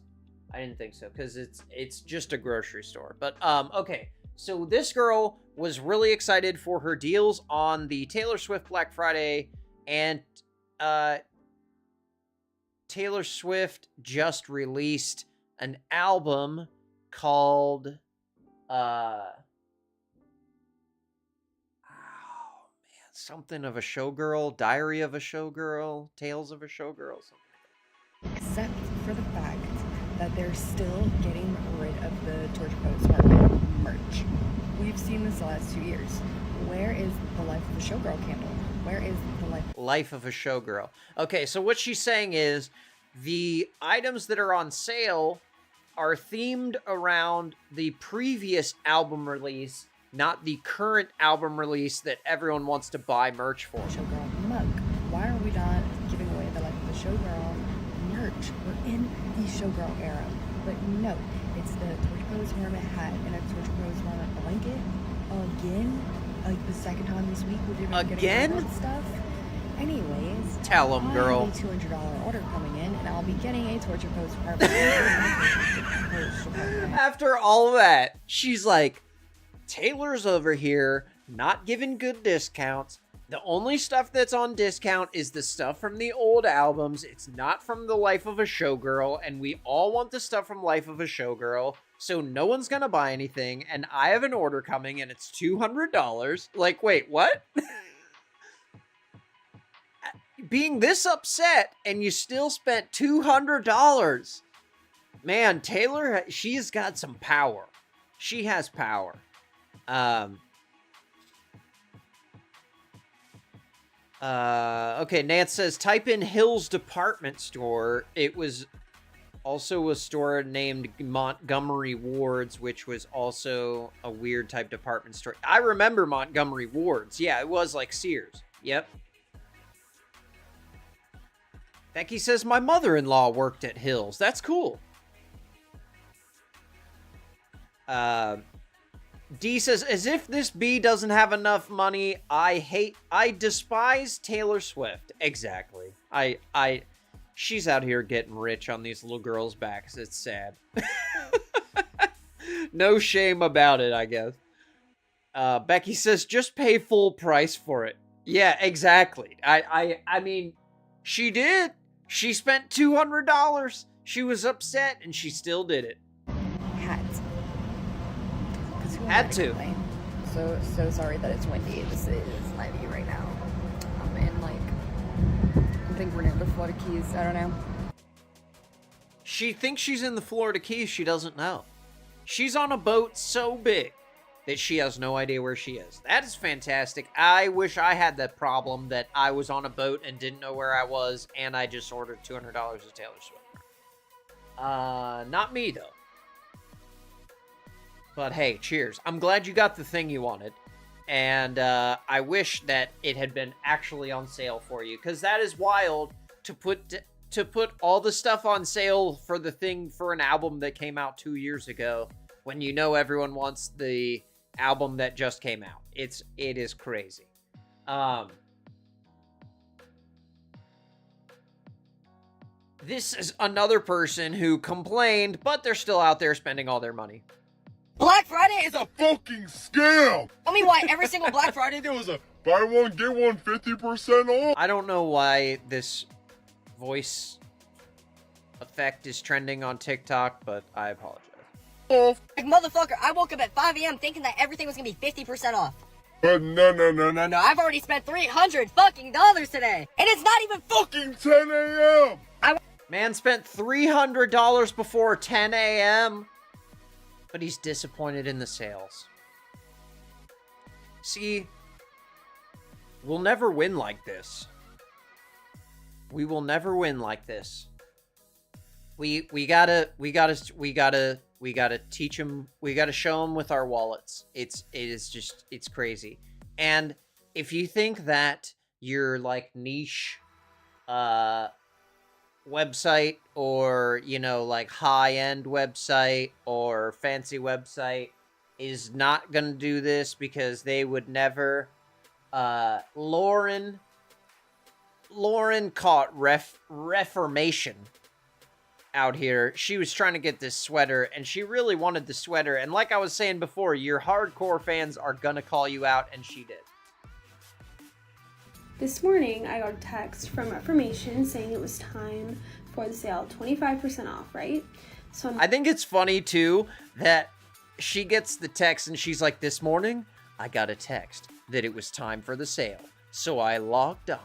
Because it's just a grocery store. But, okay. So this girl was really excited for her deals on the Taylor Swift Black Friday, and Taylor Swift just released an album called something of a Showgirl, Diary of a Showgirl, Tales of a Showgirl, something. Except for the fact that they're still getting rid of the Torch Post Market merch. We've seen this the last 2 years. Where is the Life of a Showgirl candle? Where is the Life of a Showgirl? Okay, so what she's saying is the items that are on sale are themed around the previous album release, not the current album release that everyone wants to buy merch for. Showgirl mug. Why are we not giving away the Life of a Showgirl merch? We're in the Showgirl era. But no, it's the Torch Pose Mermaid hat and a Torch Pose Mermaid blanket. Again? Like the second time this week we're getting that stuff. Anyways, tell them, girl. I have a $200 order coming in, and I'll be getting a Torture Post part. After all of that, she's like, Taylor's over here, not giving good discounts, The only stuff that's on discount is the stuff from the old albums. It's not from the Life of a Showgirl, and we all want the stuff from Life of a Showgirl, so no one's gonna buy anything, and I have an order coming, and it's $200. Like, wait, what? Being this upset, and you still spent $200. Man, Taylor, she's got some power. She has power. Okay, Nance says, type in Hills Department Store. It was also a store named Montgomery Ward's, which was also a weird type department store. I remember Montgomery Ward's. Yeah, it was like Sears. Yep. Becky says, my mother-in-law worked at Hills. That's cool. D says, as if this bee doesn't have enough money, I despise Taylor Swift. Exactly. She's out here getting rich on these little girls' backs. It's sad. No shame about it, I guess. Becky says, just pay full price for it. Yeah, exactly. I mean, she did. She spent $200. She was upset, and she still did it. Had to. So sorry that it's windy. This is my view right now. I'm in I think we're near the Florida Keys. I don't know. She thinks she's in the Florida Keys. She doesn't know. She's on a boat so big that she has no idea where she is. That is fantastic. I wish I had that problem that I was on a boat and didn't know where I was, and I just ordered $200 of Taylor Swift. Not me though. But hey, cheers. I'm glad you got the thing you wanted. And I wish that it had been actually on sale for you. Because that is wild to put all the stuff on sale for the thing for an album that came out 2 years ago. When you know everyone wants the album that just came out. It is crazy. This is another person who complained, but they're still out there spending all their money. Black Friday is a fucking scam! Tell me why every single Black Friday there was a buy one, get one 50% off. I don't know why this voice effect is trending on TikTok, but I apologize. Off. Like, motherfucker, I woke up at 5 a.m. thinking that everything was gonna be 50% off. But no. No, I've already spent $300 fucking dollars today. And it's not even fucking 10 a.m. Man spent $300 before 10 a.m. But he's disappointed in the sales. See, we'll never win like this. We will never win like this. We gotta teach them. We gotta show them with our wallets. It's crazy. And if you think that your like niche, website or like high-end website or fancy website is not gonna do this because they would never. Lauren caught Reformation out here. She was trying to get this sweater and she really wanted the sweater, and like I was saying before, your hardcore fans are gonna call you out, and she did. This morning, I got a text from Reformation saying it was time for the sale, 25% off, right? So I think it's funny, too, that she gets the text and she's like, this morning, I got a text that it was time for the sale. So I logged on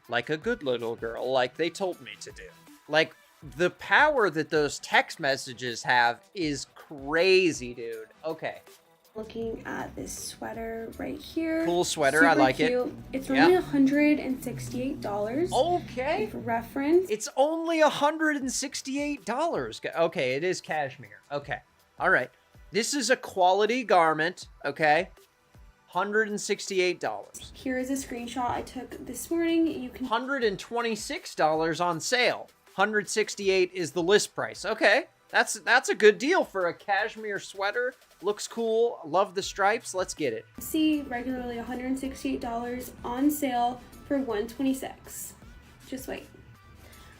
like a good little girl, like they told me to do. Like, the power that those text messages have is crazy, dude. Okay. Looking at this sweater right here. Cool sweater, Super I like cute. it. It's only $168. Okay. For reference. It's only $168. Okay, it is cashmere. Okay. All right. This is a quality garment, okay? $168. Here is a screenshot I took this morning. You can $126 on sale. $168 is the list price. Okay. That's a good deal for a cashmere sweater. Looks cool. Love the stripes. Let's get it. See regularly $168 on sale for $126. Just wait.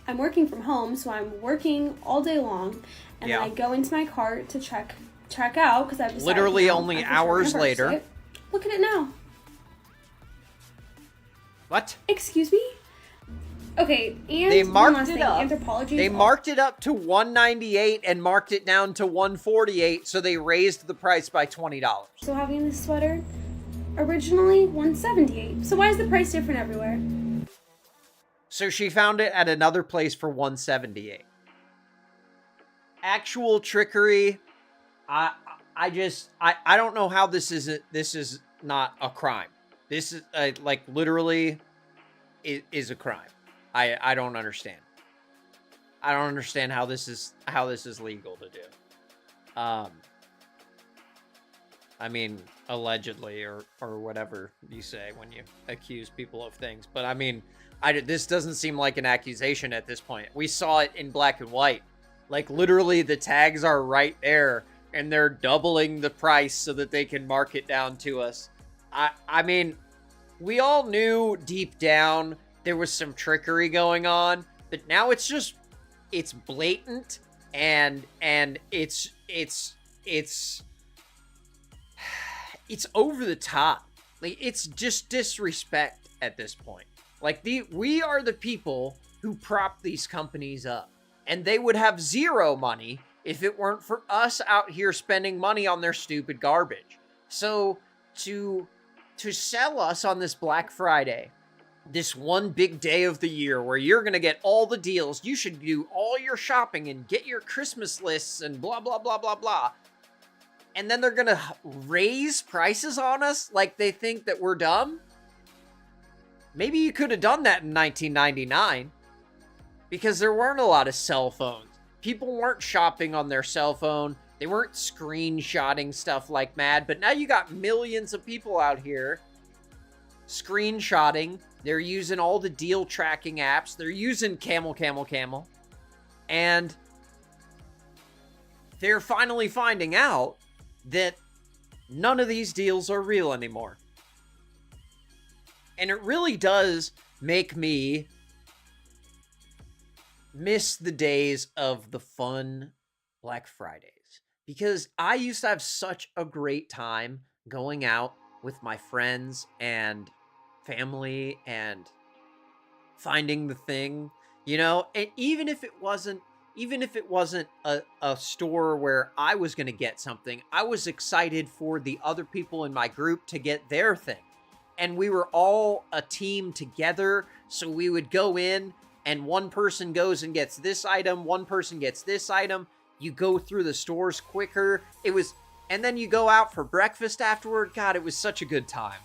I'm working from home, so I'm working all day long, and then I go into my cart to check out because I've decided literally now only I prefer hours to later. it. Look at it now. What? Excuse me? Okay, and They one marked last it thing, up. Anthropology. They marked it up to $198 and marked it down to $148, so they raised the price by $20. So having this sweater, originally $178. So why is the price different everywhere? So she found it at another place for $178. Actual trickery. I don't know how this is not a crime. This is like literally is a crime. I don't understand. I don't understand how this is legal to do. I mean, allegedly or whatever you say when you accuse people of things. But I mean, this doesn't seem like an accusation at this point. We saw it in black and white. Like literally the tags are right there and they're doubling the price so that they can mark it down to us. I mean, we all knew deep down there was some trickery going on, but now it's blatant and it's over the top. Like it's just disrespect at this point. Like we are the people who prop these companies up, and they would have zero money if it weren't for us out here spending money on their stupid garbage. So to sell us on this Black Friday, this one big day of the year where you're going to get all the deals, you should do all your shopping and get your Christmas lists and blah, blah, blah, blah, blah. And then they're going to raise prices on us like they think that we're dumb? Maybe you could have done that in 1999 because there weren't a lot of cell phones. People weren't shopping on their cell phone. They weren't screenshotting stuff like mad. But now you got millions of people out here screenshotting. They're using all the deal tracking apps. They're using Camel. And they're finally finding out that none of these deals are real anymore. And it really does make me miss the days of the fun Black Fridays. Because I used to have such a great time going out with my friends and family and finding the thing, you know, and even if it wasn't a store where I was going to get something, I was excited for the other people in my group to get their thing. And we were all a team together, so we would go in and one person goes and gets this item, one person gets this item. You go through the stores quicker. And then you go out for breakfast afterward. God, it was such a good time.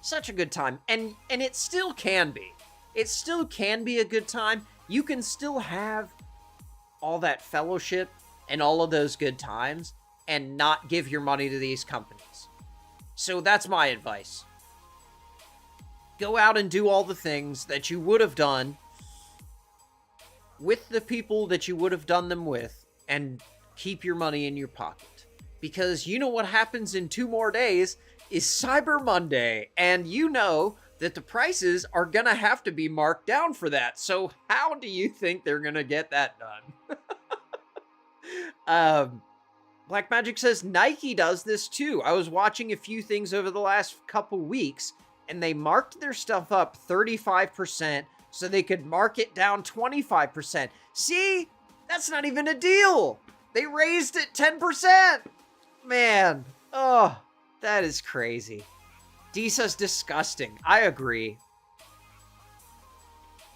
Such a good time. And it still can be. It still can be a good time. You can still have all that fellowship and all of those good times and not give your money to these companies. So that's my advice. Go out and do all the things that you would have done with the people that you would have done them with, and keep your money in your pocket. Because you know what happens in 2 more days is Cyber Monday, and you know that the prices are gonna have to be marked down for that. So how do you think they're gonna get that done? Blackmagic says Nike does this too. I was watching a few things over the last couple weeks, and they marked their stuff up 35% so they could mark it down 25%. See? That's not even a deal. They raised it 10%. Man. Oh, that is crazy. D says disgusting. I agree.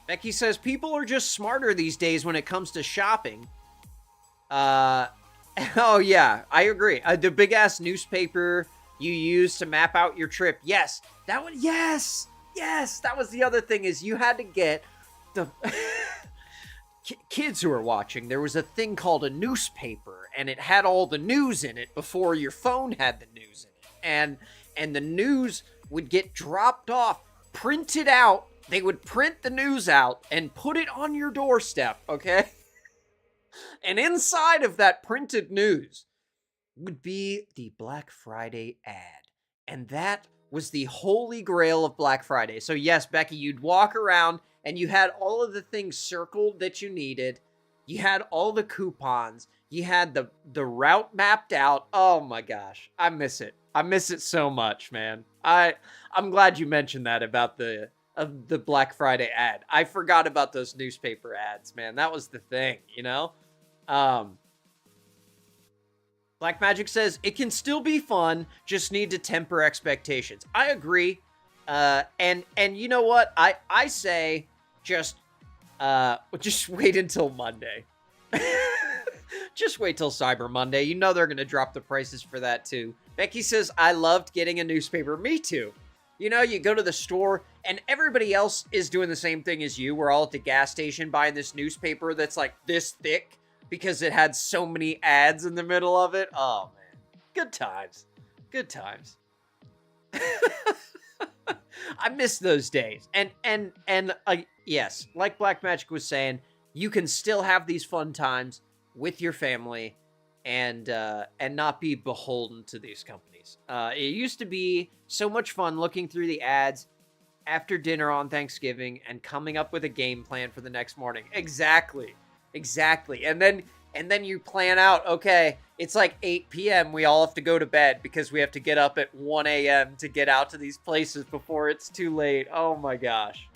Becky says people are just smarter these days when it comes to shopping. Oh yeah, I agree. The big ass newspaper you use to map out your trip. Yes, that one. Yes, that was the other thing, is you had to get the kids who are watching. There was a thing called a newspaper, and it had all the news in it before your phone had the news in it, and the news would get dropped off, printed out. They would print the news out and put it on your doorstep. Okay. And inside of that printed news would be the Black Friday ad. And that was the holy grail of Black Friday. So yes, Becky, you'd walk around and you had all of the things circled that you needed. You had all the coupons. You had the route mapped out. Oh my gosh. I miss it. I miss it so much, man. I'm glad you mentioned that about the of the Black Friday ad. I forgot about those newspaper ads, man. That was the thing, you know? Black Magic says, it can still be fun, just need to temper expectations. I agree. And you know what? I say just wait until Monday. Just wait till Cyber Monday. You know they're going to drop the prices for that too. Becky says, I loved getting a newspaper. Me too. You know, you go to the store and everybody else is doing the same thing as you. We're all at the gas station buying this newspaper that's like this thick because it had so many ads in the middle of it. Oh, man. Good times. Good times. I miss those days. And yes, like Black Magic was saying, you can still have these fun times with your family and not be beholden to these companies. It used to be so much fun looking through the ads after dinner on Thanksgiving and coming up with a game plan for the next morning. Exactly. And then you plan out, okay, it's like 8 p.m. We all have to go to bed because we have to get up at 1 a.m. to get out to these places before it's too late. Oh my gosh.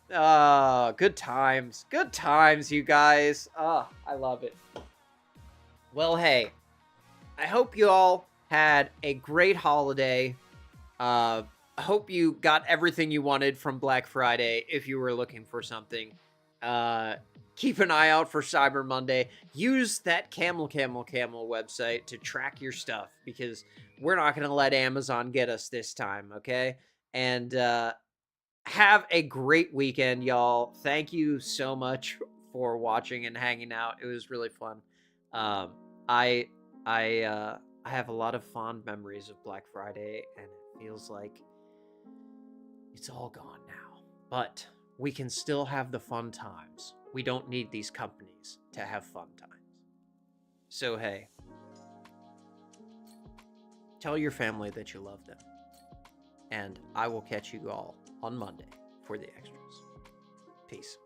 Good times. Good times, you guys. I love it. Well, hey, I hope you all had a great holiday. I hope you got everything you wanted from Black Friday if you were looking for something. Keep an eye out for Cyber Monday. Use that Camel website to track your stuff because we're not going to let Amazon get us this time, okay? And have a great weekend, y'all. Thank you so much for watching and hanging out. It was really fun. I have a lot of fond memories of Black Friday, and it feels like it's all gone now. But we can still have the fun times. We don't need these companies to have fun times. So, hey, tell your family that you love them. And I will catch you all on Monday for the extras. Peace.